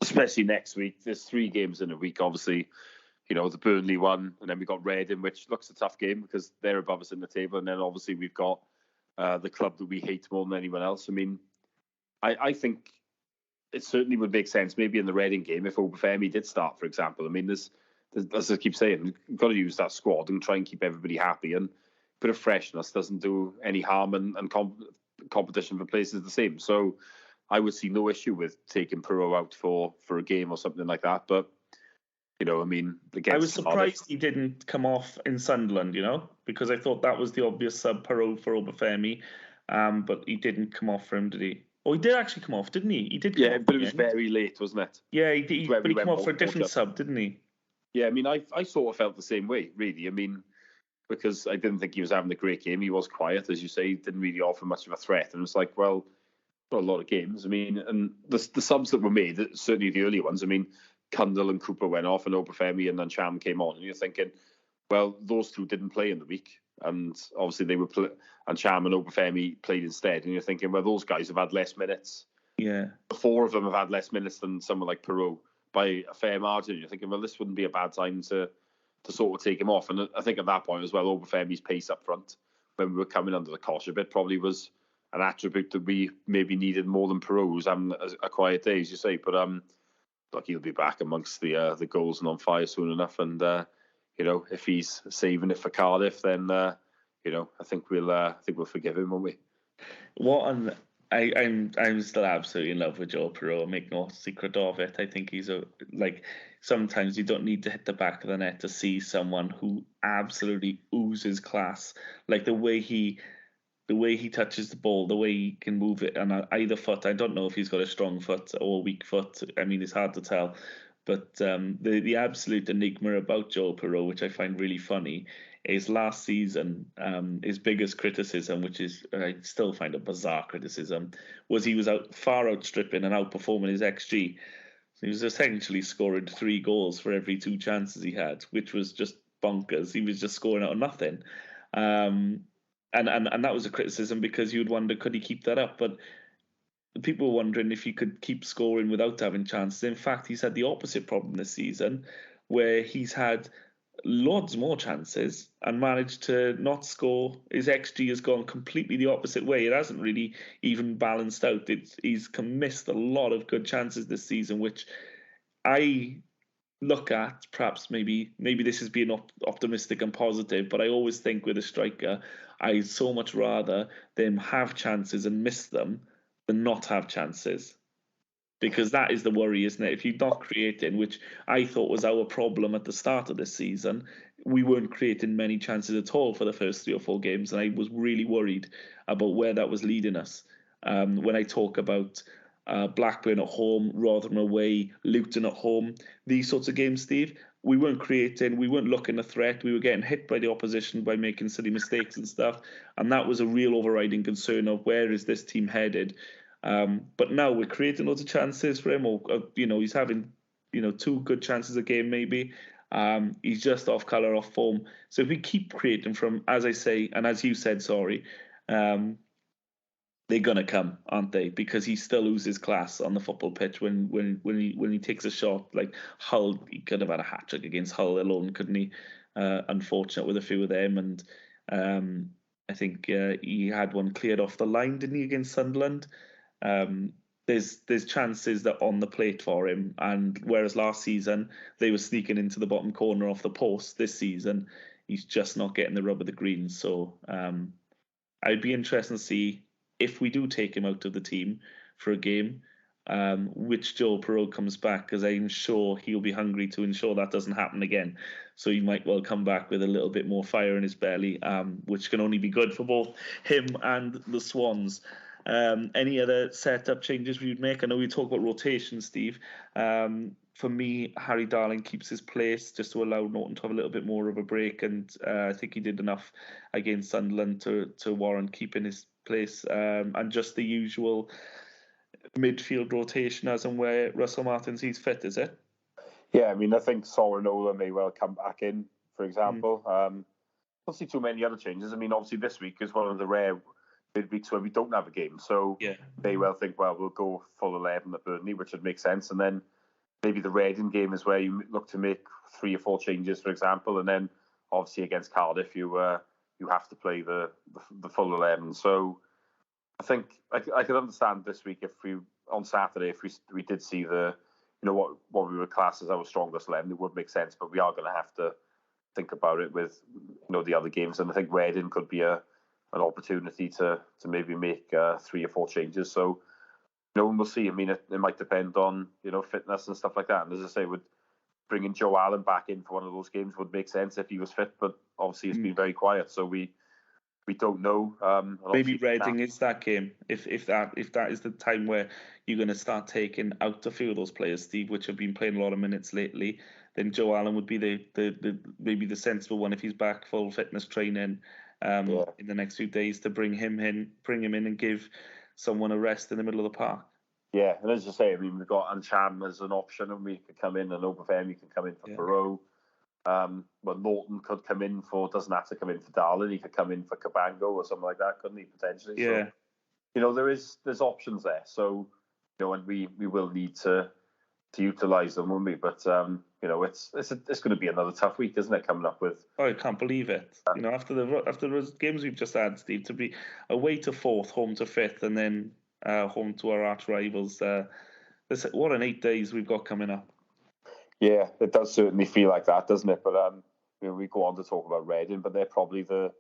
especially next week, there's 3 games in a week, obviously. The Burnley one, and then we got Reading, which looks a tough game because they're above us in the table. And then obviously we've got the club that we hate more than anyone else. I mean, I think it certainly would make sense maybe in the Reading game if Obafemi did start, for example. I mean, there's as I keep saying, you've got to use that squad and try and keep everybody happy, and a bit of freshness doesn't do any harm, and competition for places is the same. So I would see no issue with taking Perot out for a game or something like that. But, I mean, I was surprised he didn't come off in Sunderland, because I thought that was the obvious sub Perot for Obafemi, but he didn't come off for him, did he? Oh, he did actually come off, didn't he? He did. Yeah, but it was very late, wasn't it? Yeah, he did. But he came off for a different sub, didn't he? Yeah, I mean, I sort of felt the same way, really. I mean, because I didn't think he was having a great game. He was quiet, as you say. He didn't really offer much of a threat. And it's like, well, a lot of games. I mean, and the subs that were made, certainly the early ones, I mean, Cundle and Cooper went off and Obafemi and then Cham came on. And you're thinking, well, those two didn't play in the week. And obviously they were, and Cham and Obafemi played instead. And you're thinking, well, those guys have had less minutes. Yeah. The four of them have had less minutes than someone like Perot by a fair margin. You're thinking, well, this wouldn't be a bad time to sort of take him off. And I think at that point as well, Obafemi's pace up front, when we were coming under the cosh a bit, probably was an attribute that we maybe needed more than Perot, who's having a quiet day, as you say. But look, he'll be back amongst the goals and on fire soon enough. And if he's saving it for Cardiff, then I think we'll forgive him, won't we? I'm still absolutely in love with Joe Perot. Make no secret of it. I think he's sometimes you don't need to hit the back of the net to see someone who absolutely oozes class. Like the way he touches the ball, the way he can move it on either foot. I don't know if he's got a strong foot or a weak foot. I mean, it's hard to tell. But the absolute enigma about Joe Perot, which I find really funny, is last season his biggest criticism, which is I still find a bizarre criticism, was he was far outstripping and outperforming his XG. So he was essentially scoring 3 goals for every 2 chances he had, which was just bonkers. He was just scoring out of nothing. And that was a criticism because you'd wonder, could he keep that up? But people were wondering if he could keep scoring without having chances. In fact, he's had the opposite problem this season, where he's had loads more chances and managed to not score. His XG has gone completely the opposite way. It hasn't really even balanced out. He's missed a lot of good chances this season, which I look at, perhaps maybe this is being optimistic and positive, but I always think with a striker, I'd so much rather them have chances and miss them than not have chances. Because that is the worry, isn't it? If you're not creating, which I thought was our problem at the start of this season, we weren't creating many chances at all for the first 3 or 4 games, and I was really worried about where that was leading us. When I talk about Blackburn at home, Rotherham away, Luton at home, these sorts of games, Steve, we weren't creating, we weren't looking a threat, we were getting hit by the opposition by making silly mistakes and stuff, and that was a real overriding concern of where is this team headed. But now we're creating loads of chances for him, or he's having 2 good chances a game maybe. He's just off colour, off form. So if we keep creating from, as I say, and as you said, they're gonna come, aren't they? Because he still loses class on the football pitch when he takes a shot. Like Hull, he could have had a hat trick against Hull alone, couldn't he? Unfortunate with a few of them, and I think he had one cleared off the line, didn't he, against Sunderland? There's chances that are on the plate for him, and whereas last season they were sneaking into the bottom corner off the post, this season he's just not getting the rub of the green. So I'd be interested to see if we do take him out of the team for a game, which Joe Perot comes back, because I'm sure he'll be hungry to ensure that doesn't happen again. So he might well come back with a little bit more fire in his belly, which can only be good for both him and the Swans. Any other setup changes we would make? I know we talk about rotation, Steve. For me, Harry Darling keeps his place just to allow Norton to have a little bit more of a break, and I think he did enough against Sunderland to warrant keeping his place, and just the usual midfield rotation as and where Russell Martin sees fit, is it? Yeah, I mean, I think Sorinola may well come back in, for example. Don't see too many other changes. I mean, obviously this week is one of the rare midweeks where we don't have a game, so they well think, well, we'll go full 11 at Burnley, which would make sense, and then maybe the Reading game is where you look to make 3 or 4 changes, for example, and then obviously against Cardiff you have to play the full 11. So I think I could understand this week if we on Saturday, if we did see what we would class as our strongest 11, it would make sense. But we are going to have to think about it with the other games, and I think Reading could be an opportunity to maybe make 3 or 4 changes. So we'll see. I mean, it might depend on fitness and stuff like that. And as I say, bringing Joe Allen back in for one of those games would make sense if he was fit. But obviously, it's been very quiet, so we don't know. Maybe Reading is that game. If that is the time where you're going to start taking out a few of those players, Steve, which have been playing a lot of minutes lately, then Joe Allen would be the maybe the sensible one if he's back full fitness training in the next few days to bring him in and give someone a rest in the middle of the park. Yeah, and as I say, I mean, we've got Ancham as an option, and we could come in, and Obafemi can come in for Perot. But Norton could come in doesn't have to come in for Darlin. He could come in for Cabango or something like that, couldn't he, potentially? Yeah. So, there's options there. So, and we will need to utilise them, won't we? But it's going to be another tough week, isn't it? Coming up with. Oh, I can't believe it. After the games we've just had, Steve, to be away to 4th, home to 5th, and then home to our arch rivals. What an 8 days we've got coming up. Yeah, it does certainly feel like that, doesn't it? But we go on to talk about Reading, but they're probably the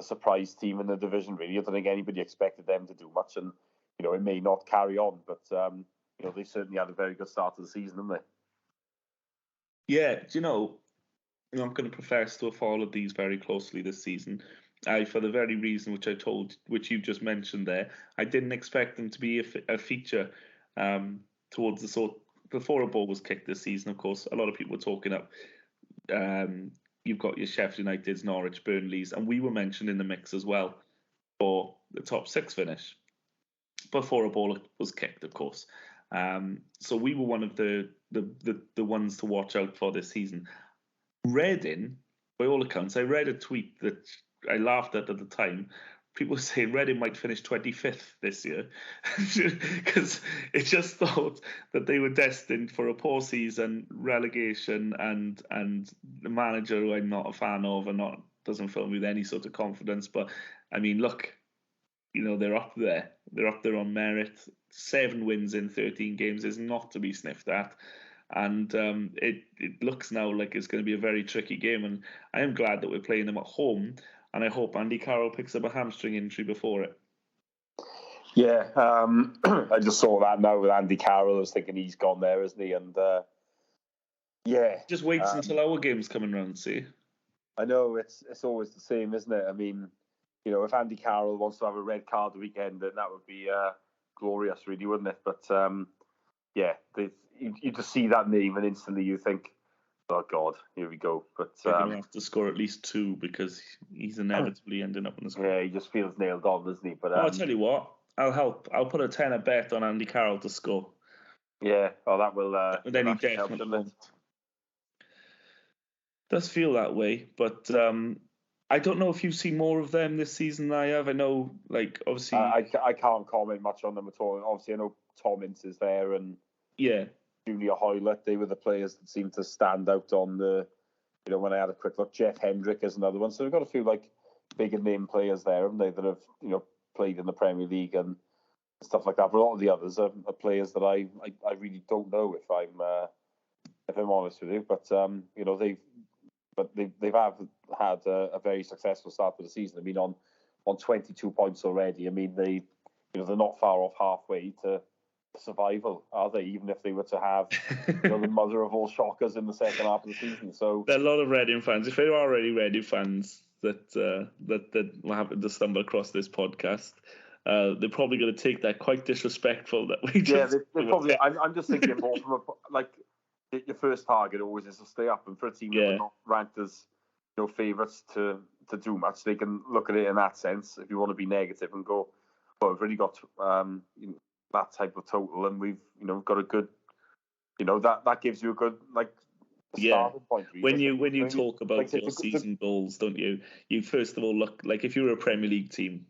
surprise team in the division, really. I don't think anybody expected them to do much, and it may not carry on, but they certainly had a very good start to the season, haven't they? Yeah, I'm going to profess to have followed these very closely this season. For the very reason which you just mentioned there, I didn't expect them to be a feature towards before a ball was kicked this season. Of course, a lot of people were talking up. You've got your Sheffield Uniteds, Norwich, Burnleys, and we were mentioned in the mix as well for the top 6 finish before a ball was kicked, of course. So we were one of the ones to watch out for this season. Reading, by all accounts, I read a tweet that I laughed at the time. People saying Reading might finish 25th this year because it just thought that they were destined for a poor season, relegation, and the manager who I'm not a fan of and doesn't fill me with any sort of confidence. But I mean, look, they're up there. They're up there on merit. 7 wins in 13 games is not to be sniffed at. And it looks now like it's going to be a very tricky game. And I am glad that we're playing them at home. And I hope Andy Carroll picks up a hamstring injury before it. Yeah, I just saw that now with Andy Carroll. I was thinking he's gone there, isn't he? And just waits until our game's coming round, see? I know, it's always the same, isn't it? I mean, if Andy Carroll wants to have a red card weekend, then that would be glorious, really, wouldn't it? But you just see that name and instantly you think, oh God, here we go. But they're going to have to score at least 2 because he's inevitably ending up on the score. Yeah, he just feels nailed on, doesn't he? But I'll tell you what, I'll help. I'll put a tenner bet on Andy Carroll to score. Yeah, that will. And then he definitely won't. Does feel that way, but I don't know if you've seen more of them this season than I have. I know, obviously, I can't comment much on them at all. Obviously, I know Tom Ince is there, and Junior Hoylett, they were the players that seemed to stand out on the, when I had a quick look. Jeff Hendrick is another one. So we've got a few bigger name players there, haven't they, that have played in the Premier League and stuff like that. But a lot of the others are players that I really don't know if I'm honest with you. But they've had a very successful start to the season. I mean, on 22 points already. I mean, they're not far off halfway to survival, are they? Even if they were to have the mother of all shockers in the second half of the season. So there are a lot of Reading fans. If there are already Reading fans that happen to stumble across this podcast, they're probably going to take that quite disrespectful that we just. Yeah, they probably. I'm just thinking more from your first target always is to stay up, and for a team that are not ranked as favourites to do much, they can look at it in that sense. If you want to be negative and go, well, we've already got that type of total, and we've got a good, that gives you a good starting point. Really. When you talk about your season goals, don't you? You first of all look if you were a Premier League team,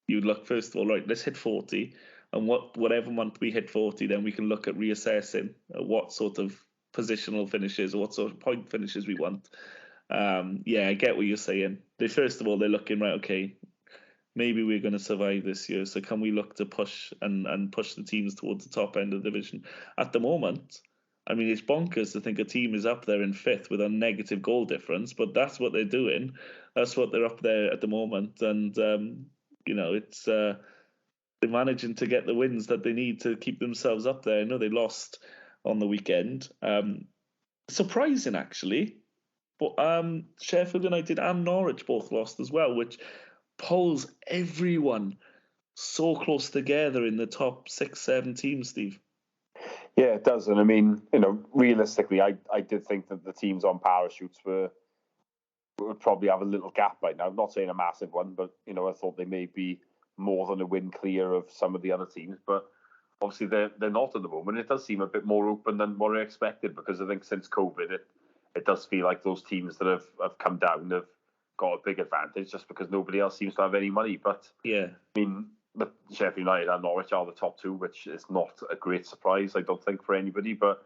you'd look first of all, right, let's hit 40, and whatever month we hit 40, then we can look at reassessing what sort of positional finishes or what sort of point finishes we want. I get what you're saying. First of all, they're looking, right, okay, maybe we're going to survive this year. So can we look to push and push the teams towards the top end of the division? At the moment, I mean, it's bonkers to think a team is up there in 5th with a negative goal difference, but that's what they're doing. That's what they're up there at the moment. And, it's they're managing to get the wins that they need to keep themselves up there. I know they lost on the weekend. Surprising, actually. But Sheffield United and Norwich both lost as well, which pulls everyone so close together in the top 6-7 teams, Steve. Yeah, it does. And I mean, realistically, I did think that the teams on parachutes would probably have a little gap by now. I'm not saying a massive one, but I thought they may be more than a win clear of some of the other teams. But obviously they're not at the moment. It does seem a bit more open than what I expected, because I think since COVID it does feel like those teams that have come down have got a big advantage just because nobody else seems to have any money. But yeah, I mean, the Sheffield United and Norwich are the top two, which is not a great surprise, I don't think, for anybody. But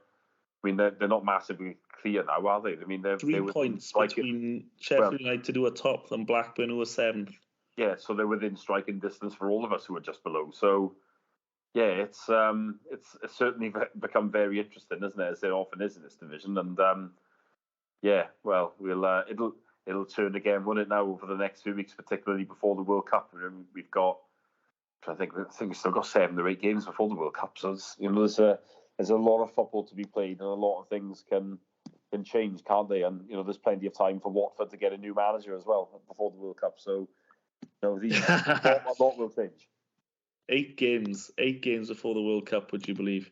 I mean, they're not massively clear now, are they? I mean, they're 3 points between Sheffield United, who are top, and Blackburn, who are 7th. Yeah, so they're within striking distance for all of us who are just below. So yeah, it's certainly become very interesting, isn't it? As it often is in this division. And yeah, well, it'll turn again, won't it? Now over the next few weeks, particularly before the World Cup. We've got, I think we've still got 7 or 8 games before the World Cup. So there's a lot of football to be played, and a lot of things can change, can't they? And there's plenty of time for Watford to get a new manager as well before the World Cup. So a lot will change. 8 games before the World Cup, would you believe?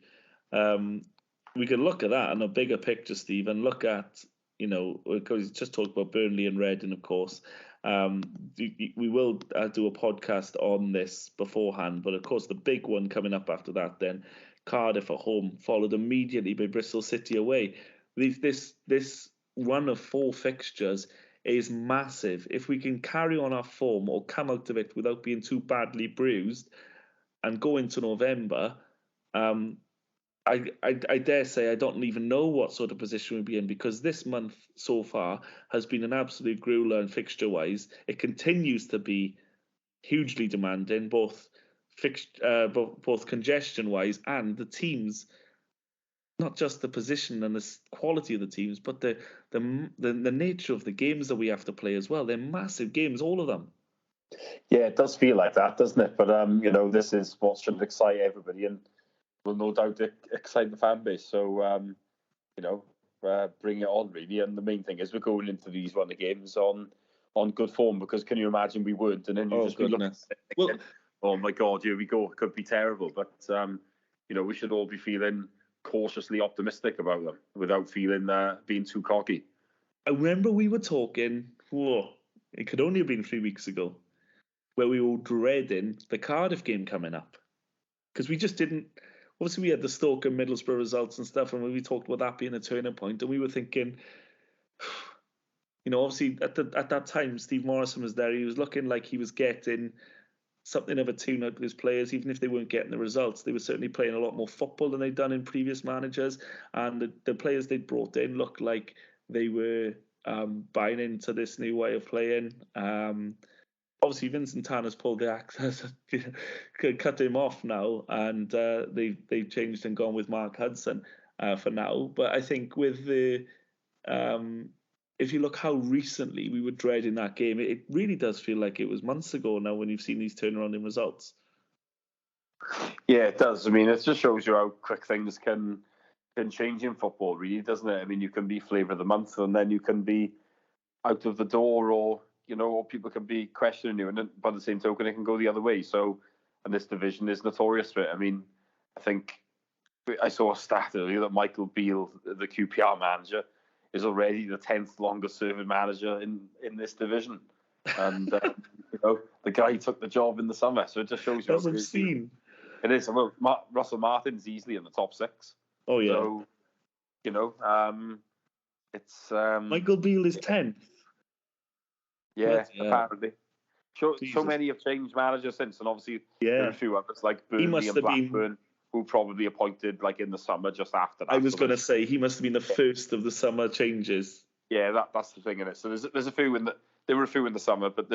We could look at that in a bigger picture, Steve, and look at, because we just talked about Burnley and Reading, of course. We will do a podcast on this beforehand, but of course the big one coming up after that, then Cardiff at home, followed immediately by Bristol City away. This run of 4 fixtures is massive. If we can carry on our form or come out of it without being too badly bruised and go into November, I dare say I don't even know what sort of position we'll be in, because this month so far has been an absolute grueler, and fixture-wise, it continues to be hugely demanding, both congestion-wise and the teams. Not just the position and the quality of the teams, but the nature of the games that we have to play as well. They're massive games, all of them. Yeah, it does feel like that, doesn't it? But this is what should excite everybody, and will no doubt excite the fan base. So bring it on, really. And the main thing is we're going into these Wonder games on good form, because can you imagine we weren't? And then you just be looking at it again, oh my God, here we go. It could be terrible, but we should all be feeling cautiously optimistic about them without feeling being too cocky. I remember we were talking, it could only have been 3 weeks ago, where we were dreading the Cardiff game coming up, because we just didn't. Obviously, we had the Stoke and Middlesbrough results and stuff, and we talked about that being a turning point, and we were thinking, obviously at that time, Steve Morrison was there. He was looking like he was getting something of a tune out of his players, even if they weren't getting the results. They were certainly playing a lot more football than they'd done in previous managers, and the players they'd brought in looked like they were buying into this new way of playing. Obviously, Vincent Tanner's pulled the axe, cut him off now, and they've changed and gone with Mark Hudson for now. But I think with the if you look how recently we were dreading that game, it really does feel like it was months ago now when you've seen these turnaround in results. Yeah, it does. I mean, it just shows you how quick things can change in football, really, doesn't it? I mean, you can be flavour of the month, and then you can be out of the door, or people can be questioning you, and then by the same token, it can go the other way. So, and this division is notorious for it. I mean, I think I saw a stat earlier that Michael Beale, the QPR manager, is already the 10th longest serving manager in this division. And, the guy took the job in the summer. So it just shows you. That's obscene. It is. Well, Russell Martin's easily in the top 6. Oh, yeah. So, it's... Michael Beale is 10th. Yeah, apparently. So many have changed managers since, and obviously there are a few others like Burnley and Blackburn, who probably appointed like in the summer just after that. I was going to say he must have been the first of the summer changes. Yeah, that's the thing in it. So there's a few there were a few in the summer, but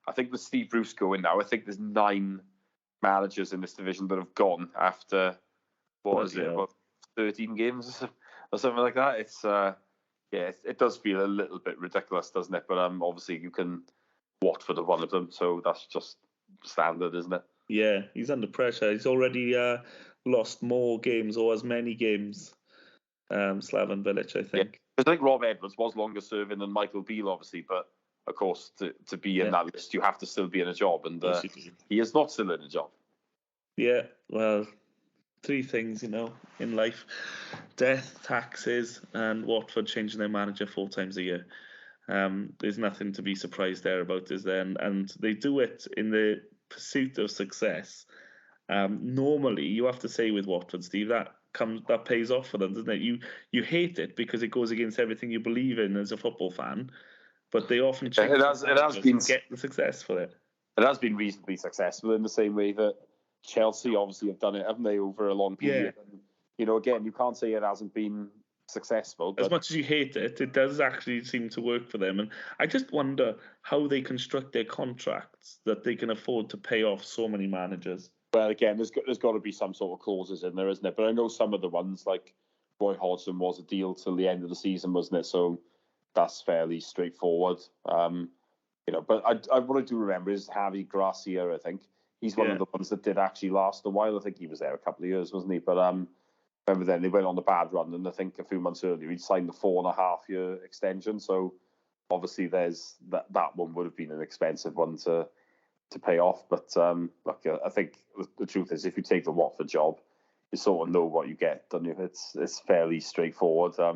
I think with Steve Bruce going now, I think there's 9 managers in this division that have gone after, about 13 games or something like that. It's it does feel a little bit ridiculous, doesn't it? But obviously you can Watford are one of them, so that's just standard, isn't it? Yeah, he's under pressure. He's already lost more games or as many games, Slaven Bilic, I think. I think Rob Edwards was longer serving than Michael Beale, obviously, but of course, to be in that list, you have to still be in a job, and he is not still in a job. Yeah, well, 3 things, in life: death, taxes, and Watford changing their manager 4 times a year. There's nothing to be surprised there about, is there? And they do it in the pursuit of success. Normally, you have to say with Watford, Steve, that pays off for them, doesn't it? You hate it because it goes against everything you believe in as a football fan, but they often change it has been get the success for it. It has been reasonably successful in the same way that Chelsea obviously have done it, haven't they, over a long period? And, again, you can't say it hasn't been successful. But as much as you hate it, it does actually seem to work for them. And I just wonder how they construct their contracts that they can afford to pay off so many managers. Well, again, there's got to be some sort of clauses in there, isn't it? But I know some of the ones, like Roy Hodgson was a deal till the end of the season, wasn't it? So that's fairly straightforward. But what I do remember is Javi Gracier, I think. He's one of the ones that did actually last a while. I think he was there a couple of years, wasn't he? But remember then they went on the bad run, and I think a few months earlier he'd signed the 4.5-year extension. So obviously there's that one would have been an expensive one to pay off. But I think the truth is, if you take the Watford job, you sort of know what you get, don't you? It's fairly straightforward. I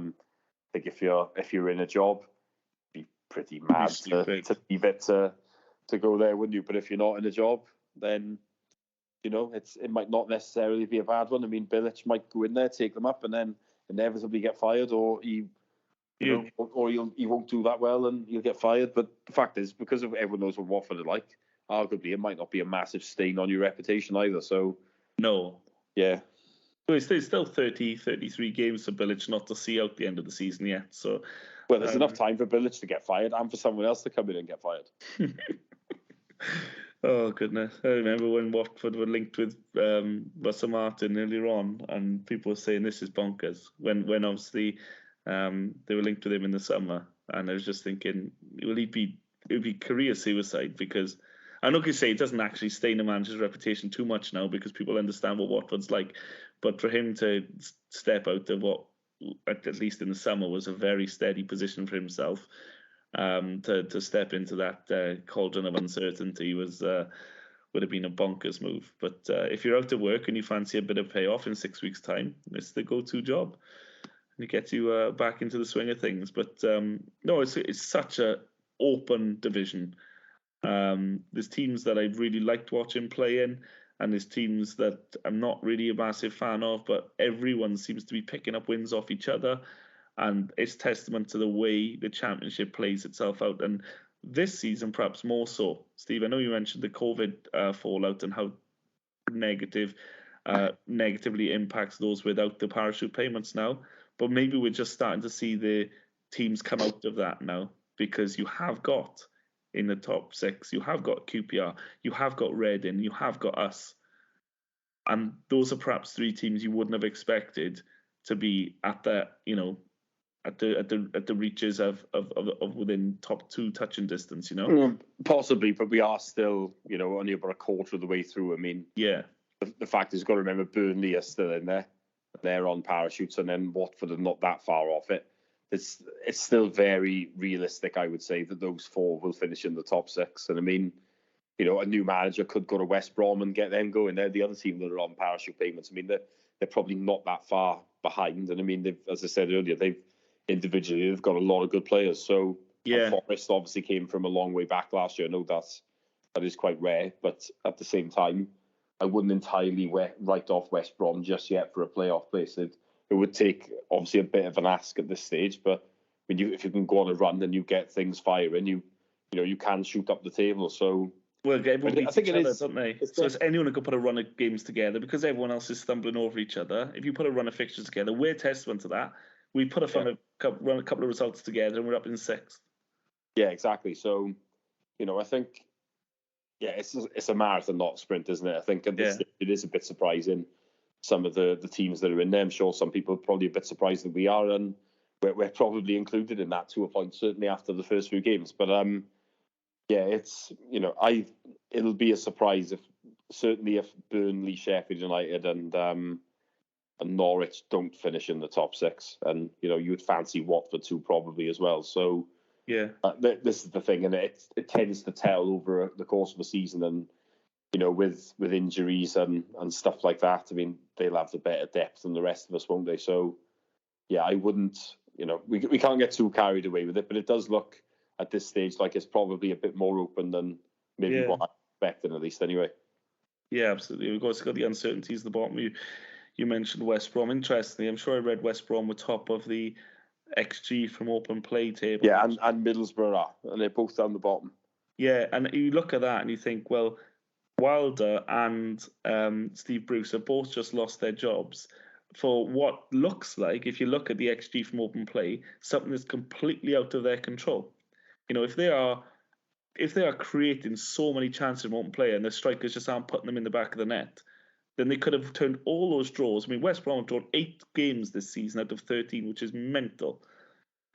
think if you're in a job, it'd be pretty mad to leave it to go there, wouldn't you? But if you're not in a job, then it might not necessarily be a bad one. I mean, Bilic might go in there, take them up, and then inevitably get fired, or he won't do that well and he'll get fired. But the fact is, because everyone knows what Watford are like, arguably it might not be a massive stain on your reputation either. So no, yeah. There's still 33 games for Bilic not to see out the end of the season yet. So, well, there's enough time for Bilic to get fired and for someone else to come in and get fired. Oh, goodness. I remember when Watford were linked with Russell Martin earlier on, and people were saying this is bonkers. When obviously they were linked with him in the summer, and I was just thinking, it would be career suicide, because I'm not going to say it doesn't actually stain a manager's reputation too much now, because people understand what Watford's like. But for him to step out of what, at least in the summer, was a very steady position for himself, to step into that cauldron of uncertainty would have been a bonkers move. But if you're out of work and you fancy a bit of payoff in 6 weeks' time, it's the go-to job, and it gets you back into the swing of things. But no, it's such a open division. There's teams that I've really liked watching play in, and there's teams that I'm not really a massive fan of, but everyone seems to be picking up wins off each other. And it's testament to the way the Championship plays itself out. And this season, perhaps more so. Steve, I know you mentioned the COVID fallout and how negatively impacts those without the parachute payments now. But maybe we're just starting to see the teams come out of that now, because you have got in the top 6, you have got QPR, you have got Reading, you have got us. And those are perhaps 3 teams you wouldn't have expected to be at that, at the reaches of within top 2 touching distance, Possibly, but we are still, only about a quarter of the way through. I mean, yeah. The fact is, you've got to remember Burnley are still in there. They're on parachutes, and then Watford are not that far off it. It's still very realistic, I would say, that those 4 will finish in the top 6. And I mean, a new manager could go to West Brom and get them going. They're the other team that are on parachute payments. I mean, they're probably not that far behind. And I mean, as I said earlier, they've got a lot of good players. So Forest obviously came from a long way back last year. I know that is quite rare, but at the same time, I wouldn't entirely write off West Brom just yet for a playoff place. It would take obviously a bit of an ask at this stage, but if you can go on a run and you get things firing, you can shoot up the table. So everyone beats each other, don't they? So it's anyone who can put a run of games together, because everyone else is stumbling over each other. If you put a run of fixtures together, we're testament to that. We put run a couple of results together, and we're up in 6th. Yeah, exactly. So, I think Yeah, it's a marathon, not a sprint, isn't it? I think at this stage, it is a bit surprising, some of the teams that are in there. I'm sure some people are probably a bit surprised that we are, and we're probably included in that to a point, certainly after the first few games. But yeah, it's, it'll be a surprise if Burnley, Sheffield United, and Norwich don't finish in the top six, and you would fancy Watford too probably as well. So yeah, this is the thing, and it tends to tell over the course of the season, and with injuries and stuff like that. I mean, they'll have the better depth than the rest of us, won't they? So yeah, I wouldn't. We can't get too carried away with it, but it does look at this stage like it's probably a bit more open than maybe what I expected, at least anyway. Yeah, absolutely. We've also got the uncertainties at the bottom. You mentioned West Brom. Interestingly, I'm sure I read West Brom were top of the XG from open play table. Yeah, and Middlesbrough are, and they're both down the bottom. Yeah, and you look at that and you think, well, Wilder and Steve Bruce have both just lost their jobs for what looks like, if you look at the XG from open play, something that's completely out of their control. If they are creating so many chances from open play and the strikers just aren't putting them in the back of the net, then they could have turned all those draws. I mean, West Brom have drawn 8 games this season out of 13, which is mental.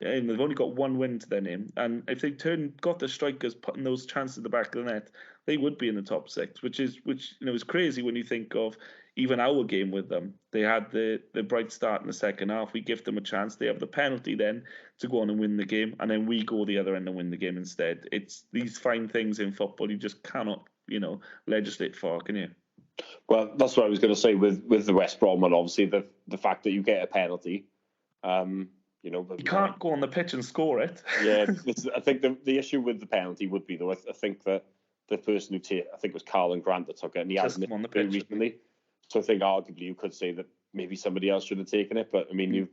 And they've only got 1 win to their name. And if they got the strikers putting those chances in the back of the net, they would be in the top 6, which is crazy when you think of even our game with them. They had the bright start in the second half. We give them a chance. They have the penalty then to go on and win the game, and then we go the other end and win the game instead. It's these fine things in football you just cannot, legislate for, can you? Well, that's what I was going to say with the West Brom one. Obviously, the fact that you get a penalty. You can't go on the pitch and score it. Yeah, I think the issue with the penalty would be, though, I think that the person I think it was Carlin Grant that took it, and he hasn't on the pitch recently. So I think arguably you could say that maybe somebody else should have taken it, but I mean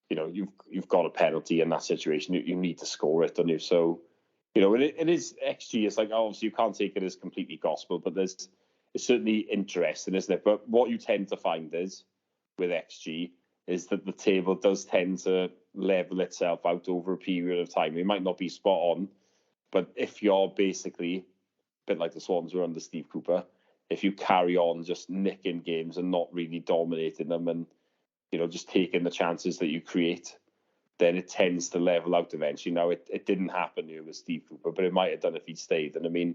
you've got a penalty in that situation. You need to score it, don't you? So it is XG. It's like, obviously you can't take it as completely gospel, but it's certainly interesting, isn't it? But what you tend to find is with XG is that the table does tend to level itself out over a period of time. It might not be spot on, but if you're basically a bit like the Swans were under Steve Cooper, if you carry on just nicking games and not really dominating them and just taking the chances that you create, then it tends to level out eventually. Now it didn't happen here with Steve Cooper, but it might have done if he'd stayed. And I mean,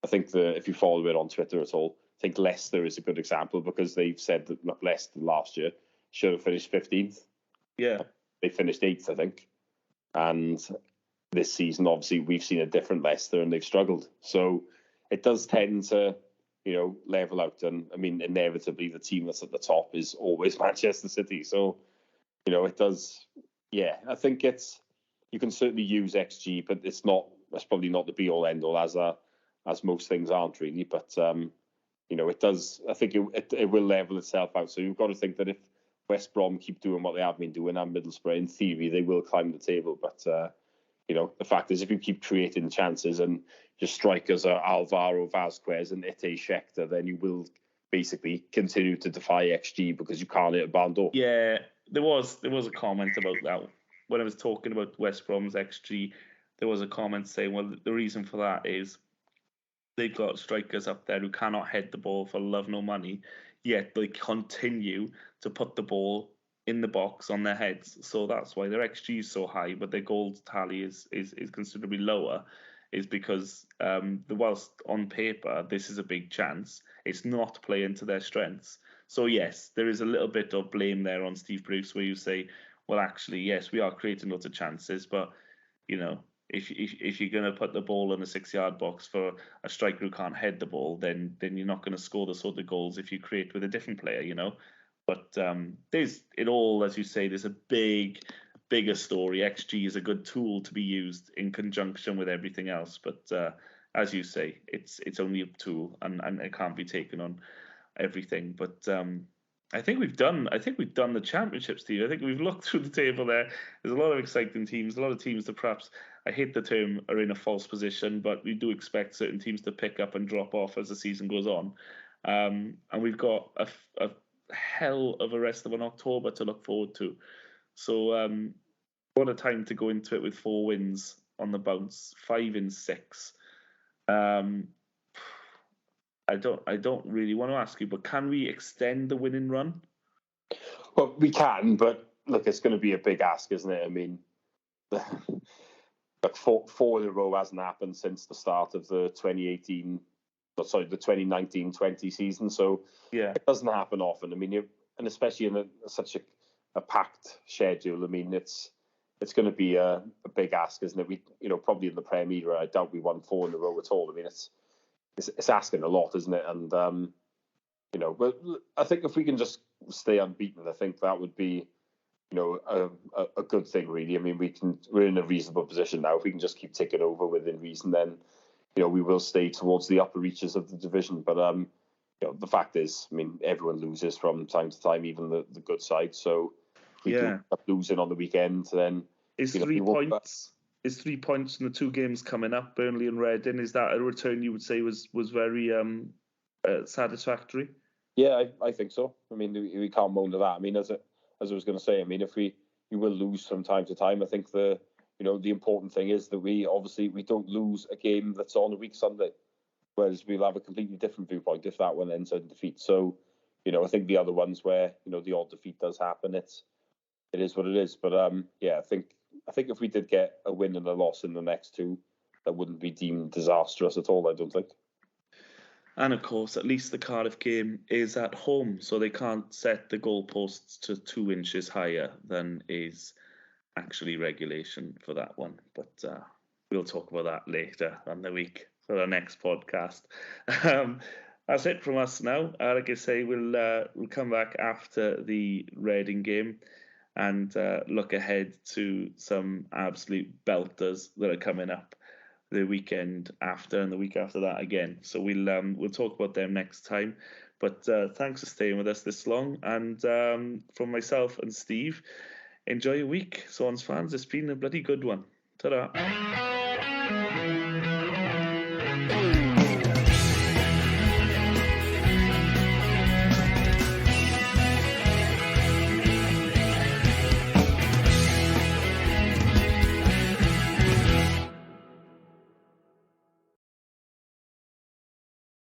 I think if you follow it on Twitter at all, I think Leicester is a good example, because they've said that Leicester last year should have finished 15th. Yeah. They finished 8th, I think. And this season, obviously, we've seen a different Leicester and they've struggled. So it does tend to, level out. And I mean, inevitably, the team that's at the top is always Manchester City. So, it does. Yeah, I think you can certainly use XG, but that's probably not the be all end all, as most things aren't really. But, it does. I think it will level itself out. So you've got to think that if West Brom keep doing what they have been doing, and Middlesbrough, in theory, they will climb the table. But, the fact is, if you keep creating chances and your strikers are Alvaro Vasquez and Ite Schechter, then you will basically continue to defy XG because you can't hit a barn door. Yeah, there was a comment about that. When I was talking about West Brom's XG, there was a comment saying, well, the reason for that is they've got strikers up there who cannot head the ball for love nor money, yet they continue to put the ball in the box on their heads. So that's why their XG is so high, but their goals tally is considerably lower, is because whilst on paper this is a big chance, it's not playing to their strengths. So yes, there is a little bit of blame there on Steve Bruce, where you say, well, actually, yes, we are creating lots of chances, but if you're going to put the ball in a 6-yard box for a striker who can't head the ball, then you're not going to score the sort of goals if you create with a different player, But there's it all, as you say, there's a bigger story. XG is a good tool to be used in conjunction with everything else. But as you say, it's only a tool, and it can't be taken on everything. But I think we've done the championship, Steve. I think we've looked through the table there. There's a lot of exciting teams, a lot of teams that perhaps, I hate the term, are in a false position, but we do expect certain teams to pick up and drop off as the season goes on. And we've got a hell of a rest of an October to look forward to. So what a time to go into it with 4 wins on the bounce, 5 in 6. I don't really want to ask you, but can we extend the winning run? Well, we can, but look, it's going to be a big ask, isn't it? I mean, but four in a row hasn't happened since the start of the 2019-20 season. So Yeah, it doesn't happen often. I mean, and especially in such a packed schedule. I mean, it's going to be a big ask, isn't it? We, probably in the Premier, I doubt we won 4 in a row at all. I mean, it's asking a lot, isn't it? And but I think if we can just stay unbeaten, I think that would be, a good thing, really. I mean, we're in a reasonable position now. If we can just keep ticking over within reason, then, we will stay towards the upper reaches of the division. But, the fact is, I mean, everyone loses from time to time, even the good side. So we do end up losing on the weekend, then... Is 3 points... Is 3 points in the 2 games coming up, Burnley and Reading? Is that a return you would say was very satisfactory? Yeah, I think so. I mean, we can't moan to that. I mean, as I was going to say, I mean, if we will lose from time to time, I think the important thing is that we don't lose a game that's on a week Sunday, whereas we'll have a completely different viewpoint if that one ends in defeat. So, I think the other ones where the odd defeat does happen, it is what it is. But I think if we did get a win and a loss in the next 2, that wouldn't be deemed disastrous at all, I don't think. And of course, at least the Cardiff game is at home, so they can't set the goalposts to 2 inches higher than is actually regulation for that one. But we'll talk about that later on the week for our next podcast. That's it from us now. Like I say, we'll come back after the Reading game and look ahead to some absolute belters that are coming up the weekend after and the week after that again. So we'll talk about them next time. But thanks for staying with us this long. And from myself and Steve, enjoy your week, Swans fans. It's been a bloody good one. Ta-da.